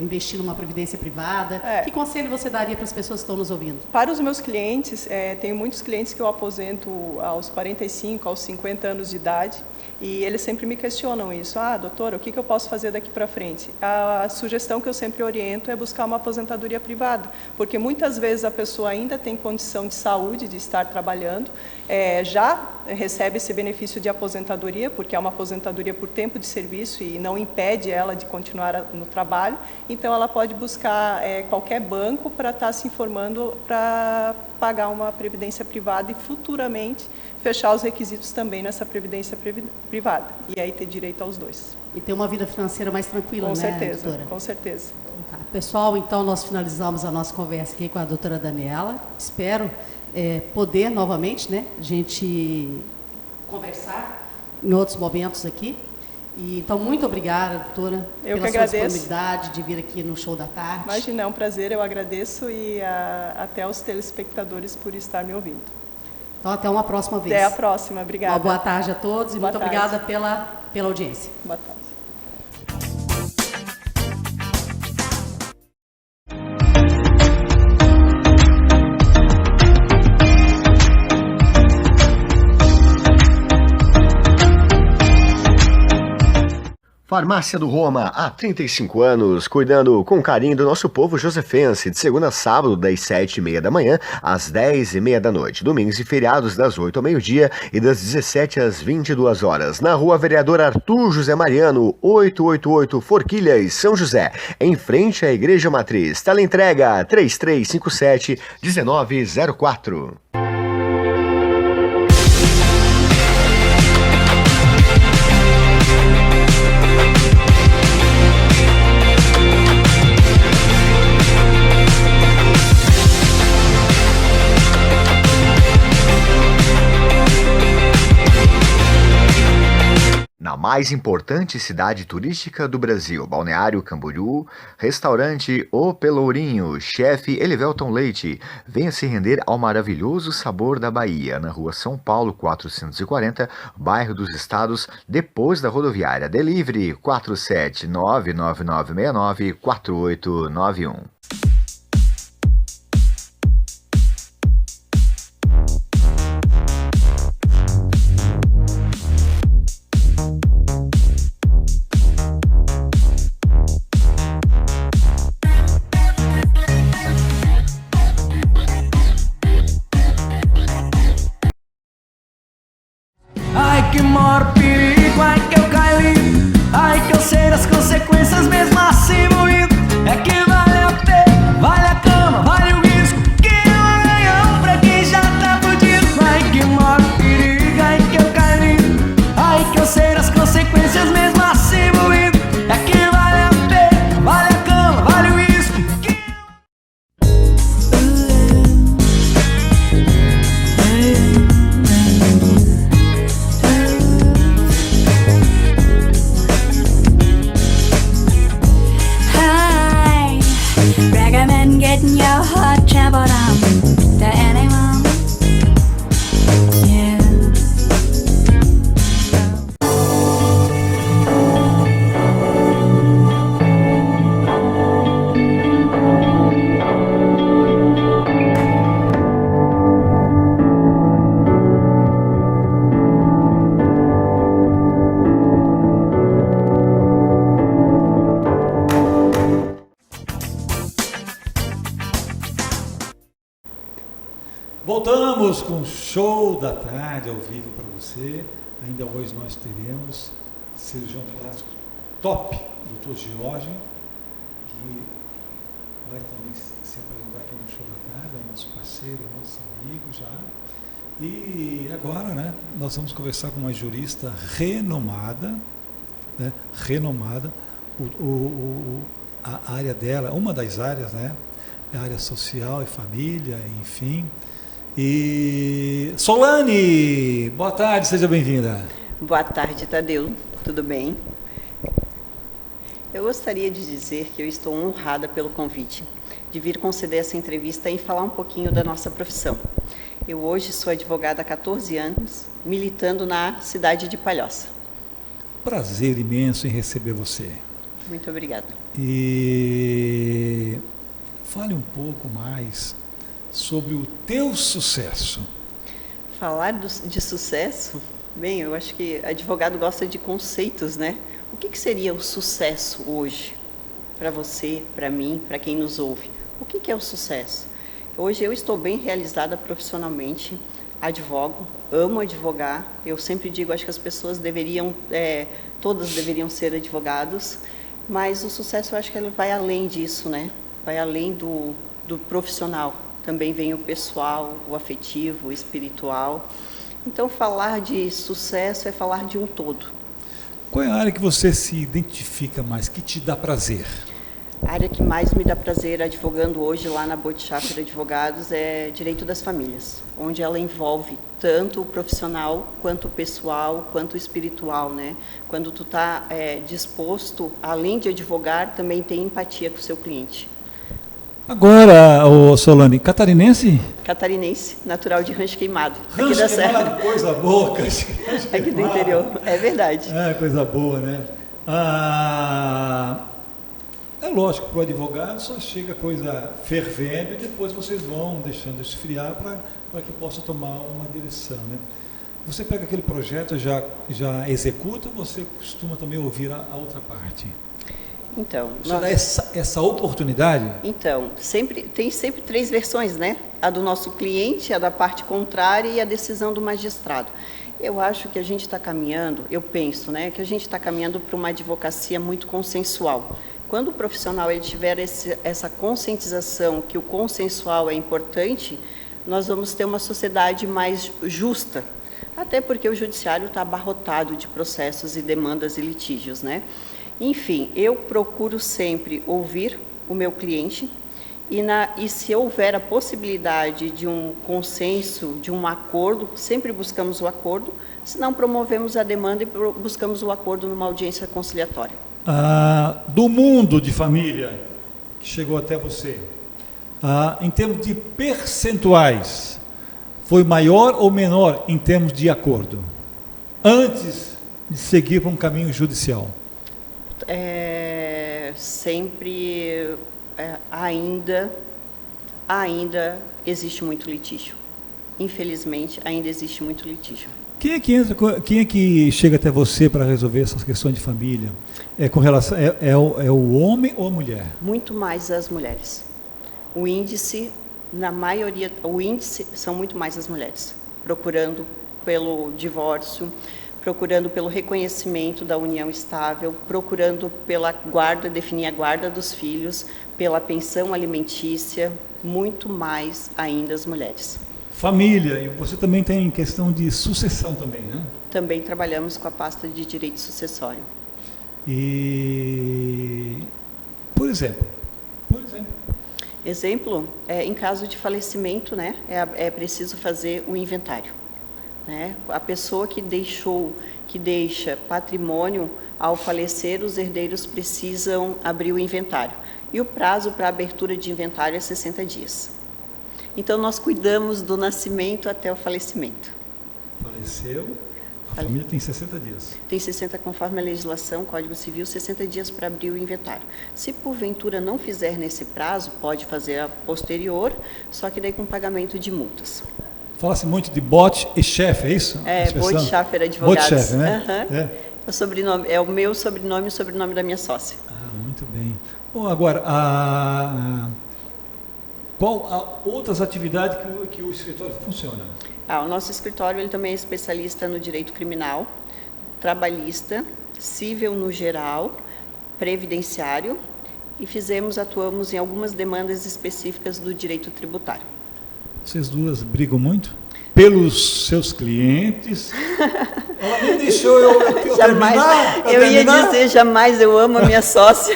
investir numa previdência privada? Que conselho você daria para as pessoas que estão nos ouvindo? Para os meus clientes, tenho muitos clientes que eu aposento aos 45, aos 50 anos de idade. E eles sempre me questionam isso. Doutora, o que eu posso fazer daqui para frente? A sugestão que eu sempre oriento é buscar uma aposentadoria privada, porque muitas vezes a pessoa ainda tem condição de saúde de estar trabalhando, já recebe esse benefício de aposentadoria, porque é uma aposentadoria por tempo de serviço e não impede ela de continuar no trabalho. Então, ela pode buscar qualquer banco para estar se informando para pagar uma previdência privada e futuramente fechar os requisitos também nessa previdência privada. E aí ter direito aos dois. E ter uma vida financeira mais tranquila, com né, certeza, doutora? Com certeza. Tá. Pessoal, então nós finalizamos a nossa conversa aqui com a doutora Daniela. Espero poder novamente, né, a gente conversar em outros momentos aqui. E, então, muito obrigada, doutora, pela sua disponibilidade de vir aqui no Show da Tarde. Imagina, é um prazer, eu agradeço e até aos telespectadores por estar me ouvindo. Então, até uma próxima vez. Até a próxima, obrigada. Uma boa tarde a todos e boa muito tarde. obrigada pela audiência. Boa tarde. Farmácia do Roma, há 35 anos, cuidando com carinho do nosso povo josefense, de segunda a sábado, das 7h30 da manhã às 10h30 da noite, domingos e feriados das 8 ao meio-dia e das 17 às 22 horas, na Rua Vereador Arthur José Mariano, 888 Forquilhas, São José, em frente à Igreja Matriz. Teleentrega 3357-1904. Na mais importante cidade turística do Brasil, Balneário Camboriú, restaurante O Pelourinho, chefe Elivelton Leite, venha se render ao maravilhoso sabor da Bahia, na rua São Paulo 440, bairro dos Estados, depois da rodoviária. Delivery 47999694891. Ai que maior perigo, ai que eu caí, ai que eu sei das consequências mesmo assim moído. É que vale a pena, vale a cama, vale o risco, que é um ganhão pra quem já tá fudido. Ai que maior perigo, ai que eu caí, ai que eu sei das consequências mesmo assim moído. É que vale a pena, vale a cama, vale o risco, que Hi, recommend getting your heart traveled on to anyone. Yeah. Voltamos com o Show da Tarde ao vivo para você. Ainda hoje nós teremos cirurgião plástico top, Dr. Jorge, que vai também se apresentar aqui no Show da Tarde, é nosso parceiro, é nosso amigo já. E agora, né, nós vamos conversar com uma jurista renomada, né, renomada. A área dela, uma das áreas, né, é a área social e família, enfim. E Solane, boa tarde, seja bem-vinda. Boa tarde, Tadeu. Tudo bem? Eu gostaria de dizer que eu estou honrada pelo convite de vir conceder essa entrevista e falar um pouquinho da nossa profissão. Eu hoje sou advogada há 14 anos, militando na cidade de Palhoça. Prazer imenso em receber você. Muito obrigada. E fale um pouco mais sobre o teu sucesso. Falar de sucesso? Bem, eu acho que advogado gosta de conceitos, né? O que seria o sucesso hoje? Para você, para mim, para quem nos ouve. O que é o sucesso? Hoje eu estou bem realizada profissionalmente, advogo, amo advogar. Eu sempre digo, acho que as pessoas deveriam, todas deveriam ser advogados, mas o sucesso eu acho que ele vai além disso, né? Vai além do profissional. Também vem o pessoal, o afetivo, o espiritual. Então, falar de sucesso é falar de um todo. Qual é a área que você se identifica mais, que te dá prazer? A área que mais me dá prazer advogando hoje lá na Boticáfera Advogados é direito das famílias, onde ela envolve tanto o profissional, quanto o pessoal, quanto o espiritual, né? Quando tu está disposto, além de advogar, também tem empatia com o seu cliente. Agora, Solane, catarinense? Catarinense, natural de Rancho Queimado. Rancho Queimado, coisa boa. Aqui do interior, é verdade. É, coisa boa, né? É lógico, para o advogado só chega coisa fervendo e depois vocês vão deixando esfriar para que possa tomar uma direção, né? Você pega aquele projeto, já executa, ou você costuma também ouvir a outra parte? Então, você dá essa oportunidade? Então, tem sempre 3 versões, né? A do nosso cliente, a da parte contrária e a decisão do magistrado. Eu acho que a gente está caminhando, eu penso, né, que a gente está caminhando para uma advocacia muito consensual. Quando o profissional ele tiver essa conscientização que o consensual é importante, nós vamos ter uma sociedade mais justa. Até porque o judiciário está abarrotado de processos e demandas e litígios, né? Enfim, eu procuro sempre ouvir o meu cliente e se houver a possibilidade de um consenso, de um acordo, sempre buscamos o acordo, se não promovemos a demanda e buscamos o acordo numa audiência conciliatória. Do mundo de família que chegou até você, em termos de percentuais, foi maior ou menor em termos de acordo, antes de seguir para um caminho judicial? Sempre ainda existe muito litígio. Infelizmente, ainda existe muito litígio. Quem é que chega até você para resolver essas questões de família? Com relação é o homem ou a mulher? Muito mais as mulheres. O índice são muito mais as mulheres, procurando pelo divórcio, procurando pelo reconhecimento da união estável, procurando pela guarda, definir a guarda dos filhos, pela pensão alimentícia, muito mais ainda as mulheres. Família, e você também tem questão de sucessão também, né? Também trabalhamos com a pasta de direito sucessório. E, por exemplo, em caso de falecimento, né, é preciso fazer o inventário. Né? A pessoa que deixa patrimônio, ao falecer, os herdeiros precisam abrir o inventário. E o prazo para abertura de inventário é 60 dias. Então, nós cuidamos do nascimento até o falecimento. Faleceu, a família tem 60 dias. Tem 60, conforme a legislação, Código Civil, 60 dias para abrir o inventário. Se porventura não fizer nesse prazo, pode fazer a posterior, só que daí com pagamento de multas. Fala-se muito de bote e chefe, é isso? Boticáfera Advogados. Bote-chefe, né? Uhum. É o meu sobrenome e o sobrenome da minha sócia. Muito bem. Bom, agora, qual outras atividades que o escritório funciona? O nosso escritório ele também é especialista no direito criminal, trabalhista, civil no geral, previdenciário e atuamos em algumas demandas específicas do direito tributário. Vocês duas brigam muito? Pelos seus clientes? Ela nem deixou eu jamais, terminar? Eu ia dizer, jamais, eu amo a minha sócia.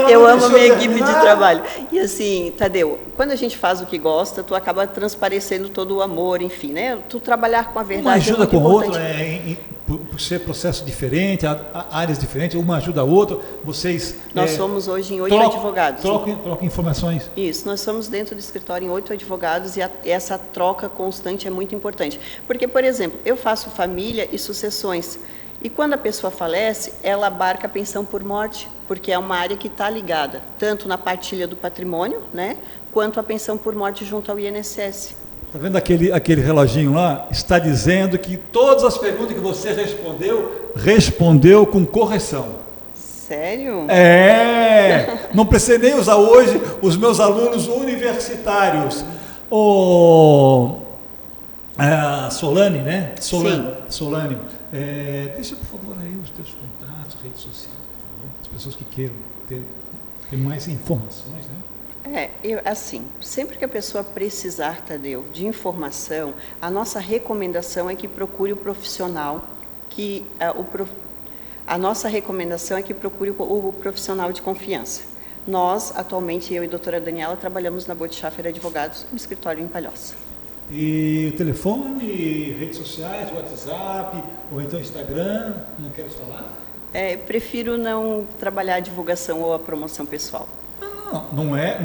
Eu amo a minha equipe de trabalho. E assim, Tadeu, quando a gente faz o que gosta, tu acaba transparecendo todo o amor, enfim, né? Tu trabalhar com a verdade. Uma ajuda é com a outra, importante. por ser processo diferente, áreas diferentes, uma ajuda a outra, vocês... Nós somos hoje em 8 advogados. Trocam informações. Isso, nós somos dentro do escritório em 8 advogados e essa troca constante é muito importante. Porque, por exemplo, eu faço família e sucessões. E quando a pessoa falece, ela abarca a pensão por morte, porque é uma área que está ligada, tanto na partilha do patrimônio, né, quanto a pensão por morte junto ao INSS. Está vendo aquele reloginho lá? Está dizendo que todas as perguntas que você respondeu com correção. Sério? Não precisei nem usar hoje os meus alunos universitários. Solane, né? Solane. Deixa, por favor, aí os teus contatos, redes sociais, por favor, as pessoas que queiram ter mais informações, né? Assim, sempre que a pessoa precisar, Tadeu, de informação, a nossa recomendação é que procure o profissional, a nossa recomendação é que procure o profissional de confiança. Nós, atualmente, eu e a doutora Daniela, trabalhamos na Bote Schaffer Advogados, no escritório em Palhoça. E o telefone, redes sociais, WhatsApp, ou então Instagram, não quero falar? Prefiro não trabalhar a divulgação ou a promoção pessoal. Não é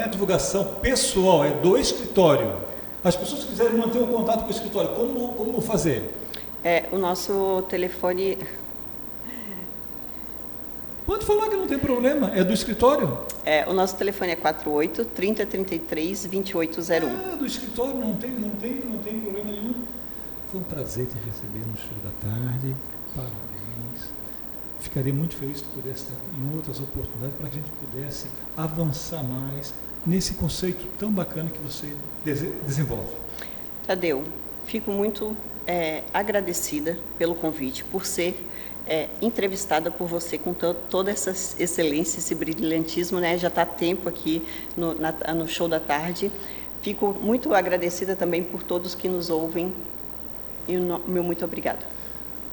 divulgação pessoal, é do escritório. As pessoas que quiserem manter o contato com o escritório, como fazer? O nosso telefone... Pode falar que não tem problema, é do escritório. O nosso telefone é 48 3033 2801. Do escritório, não tem problema nenhum. Foi um prazer te receber no Show da Tarde, parabéns. Ficaria muito feliz se pudesse estar em outras oportunidades para que a gente pudesse avançar mais nesse conceito tão bacana que você desenvolve. Tadeu, fico muito agradecida pelo convite, por ser entrevistada por você com toda essa excelência, esse brilhantismo, né? Já está há tempo aqui no Show da Tarde. Fico muito agradecida também por todos que nos ouvem e o meu muito obrigada.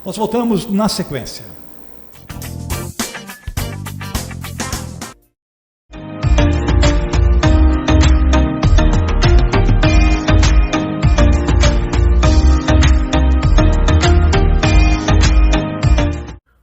Nós voltamos na sequência.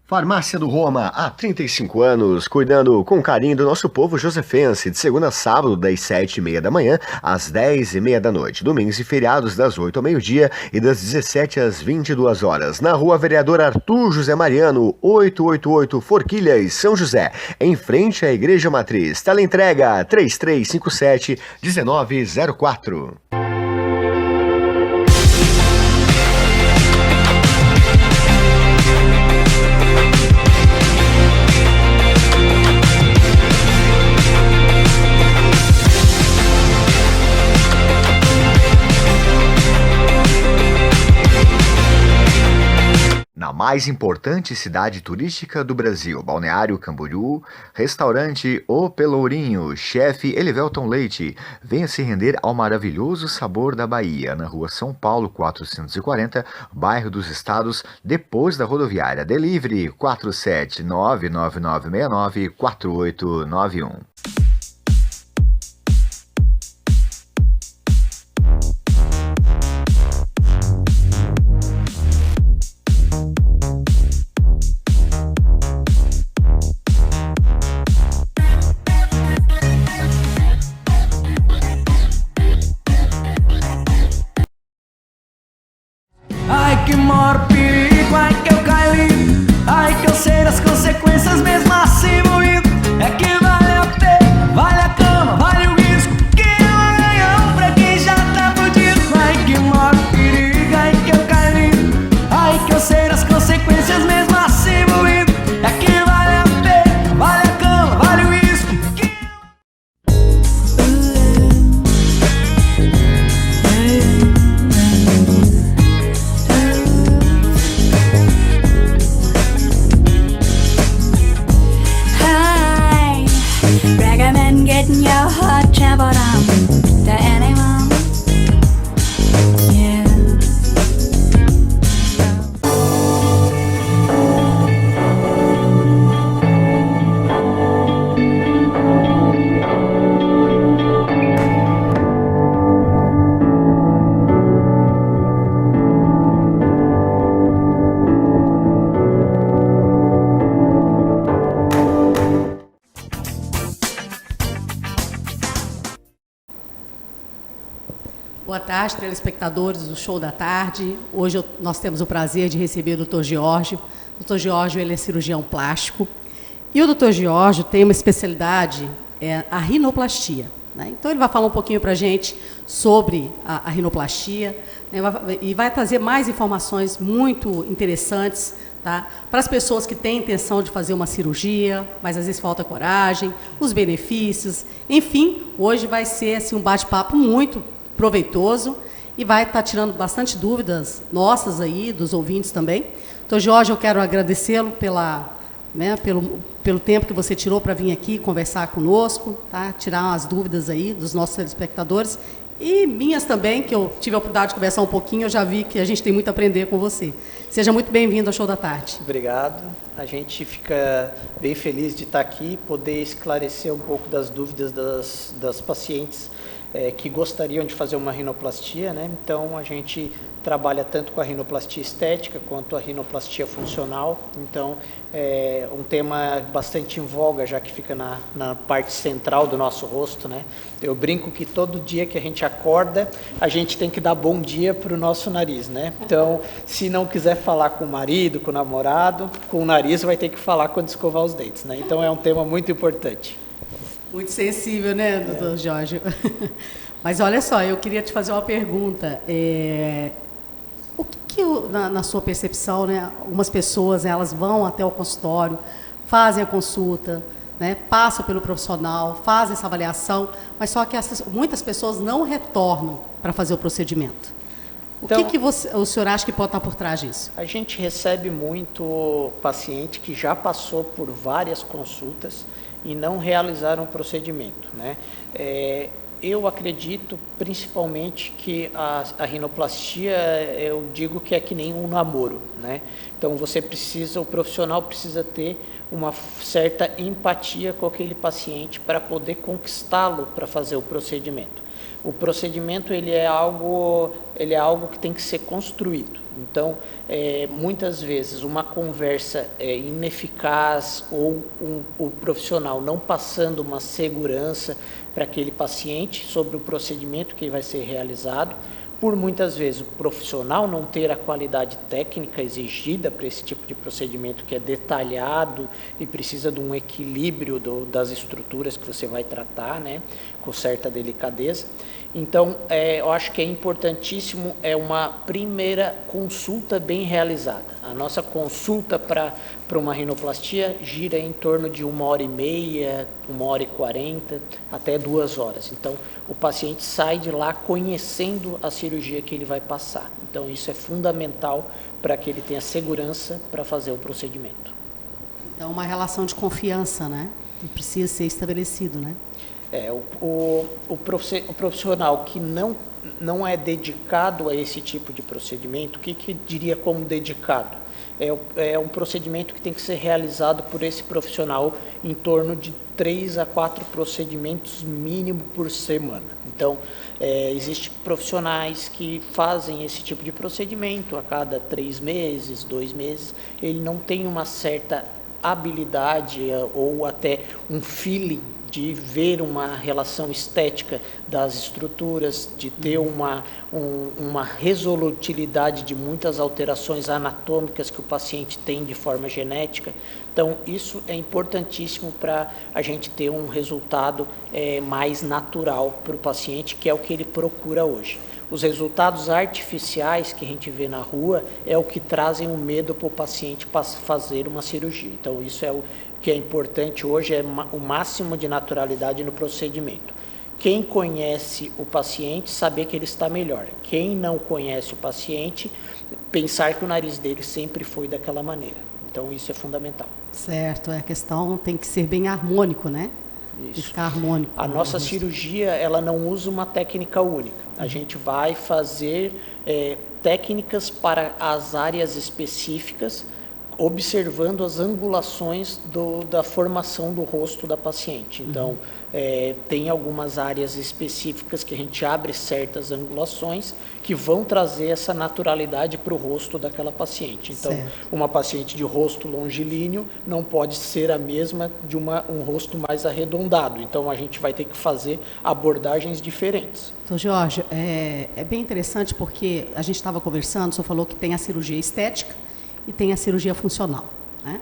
Farmácia do Roma, há 35 anos, cuidando com carinho do nosso povo josefense, de segunda a sábado, das 7h30 da manhã às 10h30 da noite, domingos e feriados das 8 ao meio-dia e das 17 às 22 horas, na Rua Vereador Arthur José Mariano, 888 Forquilhas, São José, em frente à Igreja Matriz. Teleentrega 3357-1904. Na mais importante cidade turística do Brasil, Balneário Camboriú, restaurante O Pelourinho, chefe Elivelton Leite, venha se render ao maravilhoso sabor da Bahia, na rua São Paulo 440, bairro dos Estados, depois da rodoviária. Delivery 47999694891. Ai que maior perigo, ai que eu caí, ai que eu sei das consequências mesmo assim moído. É que vale a pena, vale a cama, vale o risco, que é um ganhão pra quem já tá fudido. Ai que maior perigo, ai que eu caí, ai que eu sei das consequências mesmo assim moído. É que vale a pena, vale a cama, vale o risco, que tarde, telespectadores do Show da Tarde. Hoje nós temos o prazer de receber o Dr. Giorgio. O Dr. Giorgio, ele é cirurgião plástico. E o Dr. Giorgio tem uma especialidade, a rinoplastia, né? Então, ele vai falar um pouquinho para a gente sobre a rinoplastia, né? E vai trazer mais informações muito interessantes, tá? Para as pessoas que têm intenção de fazer uma cirurgia, mas às vezes falta coragem, os benefícios. Enfim, hoje vai ser assim, um bate-papo muito proveitoso e vai estar tirando bastante dúvidas nossas aí, dos ouvintes também. Então, Jorge, eu quero agradecê-lo pelo tempo que você tirou para vir aqui conversar conosco, tá? Tirar as dúvidas aí dos nossos telespectadores e minhas também, que eu tive a oportunidade de conversar um pouquinho, eu já vi que a gente tem muito a aprender com você. Seja muito bem-vindo ao Show da Tarde. Obrigado. A gente fica bem feliz de estar aqui, poder esclarecer um pouco das dúvidas das pacientes que gostariam de fazer uma rinoplastia, né? Então, a gente trabalha tanto com a rinoplastia estética quanto a rinoplastia funcional. Então, é um tema bastante em voga, já que fica na parte central do nosso rosto, né? Eu brinco que todo dia que a gente acorda, a gente tem que dar bom dia para o nosso nariz, né? Então, se não quiser falar com o marido, com o namorado, com o nariz vai ter que falar quando escovar os dentes, né? Então, é um tema muito importante. Muito sensível, né, doutor Jorge? Mas olha só, eu queria te fazer uma pergunta. O que na sua percepção, né, algumas pessoas elas vão até o consultório, fazem a consulta, né, passam pelo profissional, fazem essa avaliação, mas só que muitas pessoas não retornam para fazer o procedimento. Então, que o senhor acha que pode estar por trás disso? A gente recebe muito paciente que já passou por várias consultas e não realizaram o procedimento, né? Eu acredito principalmente que a rinoplastia, eu digo que é que nem um namoro, né? Então o profissional precisa ter uma certa empatia com aquele paciente para poder conquistá-lo para fazer o procedimento. O procedimento ele é algo que tem que ser construído. Então, muitas vezes uma conversa ineficaz ou o profissional não passando uma segurança para aquele paciente sobre o procedimento que vai ser realizado, por muitas vezes o profissional não ter a qualidade técnica exigida para esse tipo de procedimento que é detalhado e precisa de um equilíbrio das estruturas que você vai tratar, né, com certa delicadeza. Então, eu acho que é importantíssimo uma primeira consulta bem realizada. A nossa consulta para uma rinoplastia gira em torno de 1h30, 1h40, até 2 horas. Então, o paciente sai de lá conhecendo a cirurgia que ele vai passar. Então, isso é fundamental para que ele tenha segurança para fazer o procedimento. Então, uma relação de confiança, né? Que precisa ser estabelecido, né? O profissional que não é dedicado a esse tipo de procedimento, o que diria como dedicado? É um procedimento que tem que ser realizado por esse profissional em torno de 3 a 4 procedimentos mínimo por semana. Então, existem profissionais que fazem esse tipo de procedimento a cada 3 meses, 2 meses. Ele não tem uma certa habilidade ou até um feeling de ver uma relação estética das estruturas, de ter uma resolutilidade de muitas alterações anatômicas que o paciente tem de forma genética. Então, isso é importantíssimo para a gente ter um resultado mais natural para o paciente, que é o que ele procura hoje. Os resultados artificiais que a gente vê na rua é o que trazem o medo para o paciente fazer uma cirurgia. Então, isso é o que é importante hoje, é o máximo de naturalidade no procedimento. Quem conhece o paciente, saber que ele está melhor. Quem não conhece o paciente, pensar que o nariz dele sempre foi daquela maneira. Então, isso é fundamental. Certo, a questão tem que ser bem harmônico, né? Isso. Ficar harmônico. A nossa cirurgia, ela não usa uma técnica única. A gente vai fazer técnicas para as áreas específicas, observando as angulações da formação do rosto da paciente. Então, tem algumas áreas específicas que a gente abre certas angulações que vão trazer essa naturalidade para o rosto daquela paciente. Então, uma paciente de rosto longilíneo não pode ser a mesma de um rosto mais arredondado. Então, a gente vai ter que fazer abordagens diferentes. Então, Jorge, é bem interessante porque a gente estava conversando, o senhor falou que tem a cirurgia estética e tem a cirurgia funcional, né?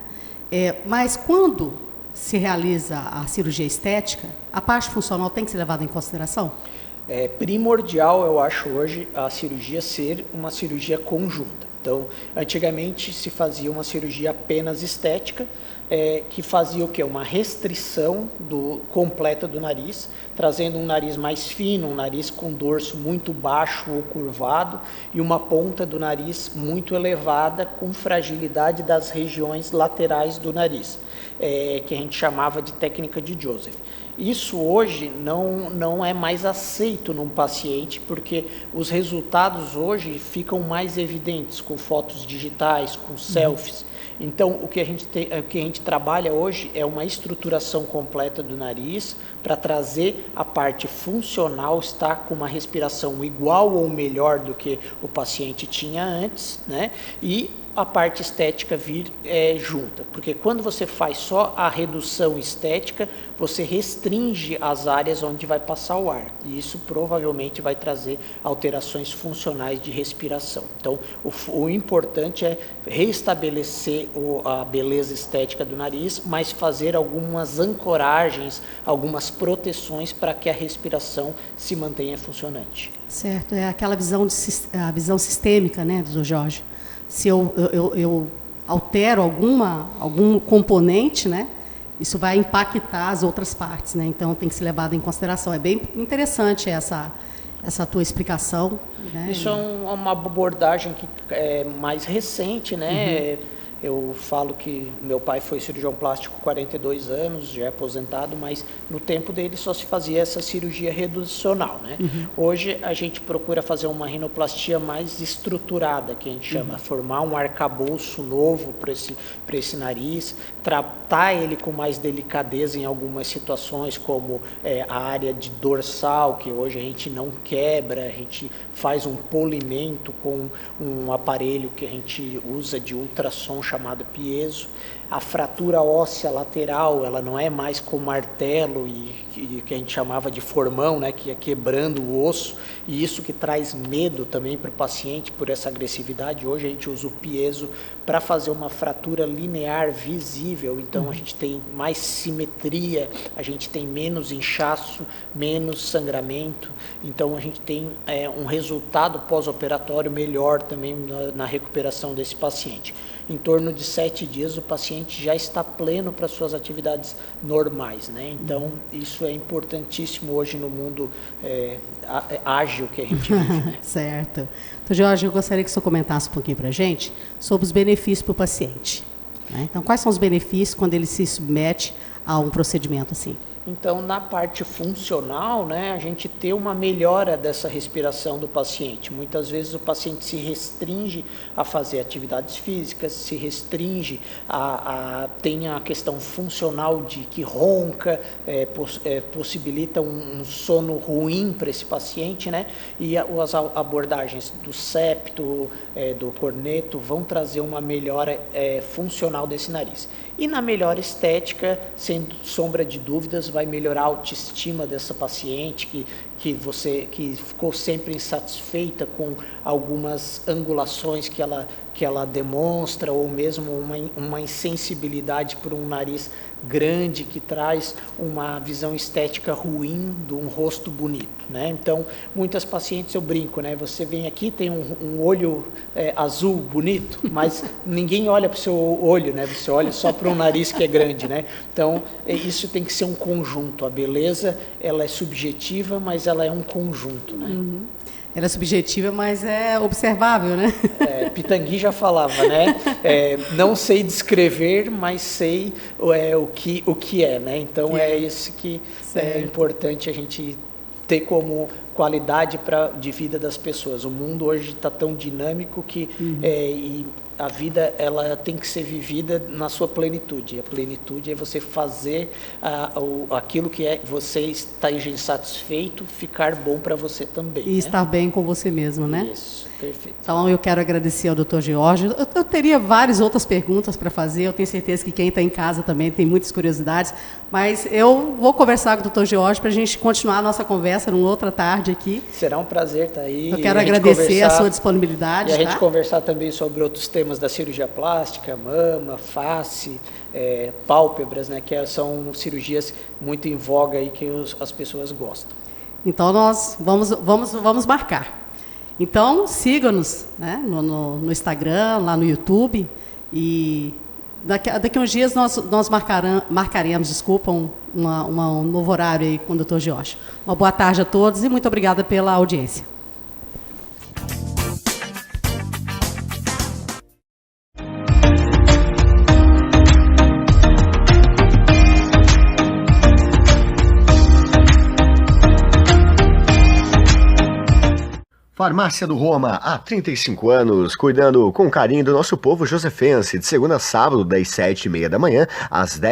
Mas quando se realiza a cirurgia estética, a parte funcional tem que ser levada em consideração? É primordial, eu acho, hoje, a cirurgia ser uma cirurgia conjunta. Então, antigamente se fazia uma cirurgia apenas estética, que fazia o quê? Uma restrição completa do nariz, trazendo um nariz mais fino, um nariz com dorso muito baixo ou curvado e uma ponta do nariz muito elevada com fragilidade das regiões laterais do nariz, que a gente chamava de técnica de Joseph. Isso hoje não é mais aceito num paciente, porque os resultados hoje ficam mais evidentes com fotos digitais, com selfies. Então, o que a gente trabalha hoje é uma estruturação completa do nariz para trazer a parte funcional, estar com uma respiração igual ou melhor do que o paciente tinha antes, né? E a parte estética vir junta, porque quando você faz só a redução estética, você restringe as áreas onde vai passar o ar, e isso provavelmente vai trazer alterações funcionais de respiração. Então, o importante é restabelecer a beleza estética do nariz, mas fazer algumas ancoragens, algumas proteções para que a respiração se mantenha funcionante. Certo, é aquela a visão sistêmica, né, doutor Jorge? Se eu altero algum componente, né, isso vai impactar as outras partes, né? Então tem que ser levado em consideração. É bem interessante essa tua explicação, né? Isso é uma abordagem que é mais recente, né? Eu falo que meu pai foi cirurgião plástico 42 anos, já é aposentado, mas no tempo dele só se fazia essa cirurgia reducional, né? Hoje a gente procura fazer uma rinoplastia mais estruturada, que a gente chama, formar um arcabouço novo para esse nariz, tratar ele com mais delicadeza em algumas situações, como a área de dorsal, que hoje a gente não quebra, a gente faz um polimento com um aparelho que a gente usa de ultrassom chamado piezo. A fratura óssea lateral, ela não é mais com martelo e que a gente chamava de formão, né, que ia quebrando o osso, e isso que traz medo também para o paciente por essa agressividade. Hoje a gente usa o piezo para fazer uma fratura linear visível, então a gente tem mais simetria, a gente tem menos inchaço, menos sangramento, então a gente tem um resultado pós-operatório melhor também na recuperação desse paciente. Em torno de 7 dias o paciente já está pleno para suas atividades normais, né? Então isso é importantíssimo hoje no mundo ágil que a gente vive, né? Certo. Então, Jorge, eu gostaria que o senhor comentasse um pouquinho para a gente sobre os benefícios para o paciente, né? Então, quais são os benefícios quando ele se submete a um procedimento assim? Então, na parte funcional, né, a gente tem uma melhora dessa respiração do paciente. Muitas vezes o paciente se restringe a fazer atividades físicas, se restringe tem a questão funcional de que ronca, possibilita um sono ruim para esse paciente, né? E as abordagens do septo, do corneto, vão trazer uma melhora funcional desse nariz. E na melhora estética, sem sombra de dúvidas, vai melhorar a autoestima dessa paciente que ficou sempre insatisfeita com algumas angulações que ela demonstra, ou mesmo uma insensibilidade por um nariz grande que traz uma visão estética ruim de um rosto bonito, né? Então, muitas pacientes, eu brinco, né? Você vem aqui, tem um olho azul bonito, mas ninguém olha para o seu olho, né? Você olha só para um nariz que é grande, né? Então, isso tem que ser um conjunto. A beleza, ela é subjetiva, mas ela é um conjunto, né? Ela é subjetiva, mas é observável, né? Pitangui já falava, né? Não sei descrever, mas sei o que é, né? Então é isso que é importante a gente ter como qualidade de vida das pessoas. O mundo hoje está tão dinâmico que a vida ela tem que ser vivida na sua plenitude. A plenitude é você fazer aquilo que você está insatisfeito ficar bom para você também. E estar bem com você mesmo, né? Isso, perfeito. Então eu quero agradecer ao Dr. Geórgio. Eu teria várias outras perguntas para fazer, eu tenho certeza que quem está em casa também tem muitas curiosidades, mas eu vou conversar com o Dr. Geórgio para a gente continuar a nossa conversa numa outra tarde aqui. Será um prazer estar aí. Eu quero agradecer a sua disponibilidade. E a gente conversar também sobre outros temas da cirurgia plástica, mama, face, pálpebras, né, que são cirurgias muito em voga aí que as pessoas gostam. Então nós vamos marcar. Então siga-nos, né, no Instagram, lá no YouTube, e daqui a uns dias nós marcaremos, um novo horário aí com o Dr. Geórgio. Uma boa tarde a todos e muito obrigada pela audiência. Farmácia do Roma, há 35 anos, cuidando com carinho do nosso povo josefense, de segunda a sábado, das 7h30 da manhã, às 10h.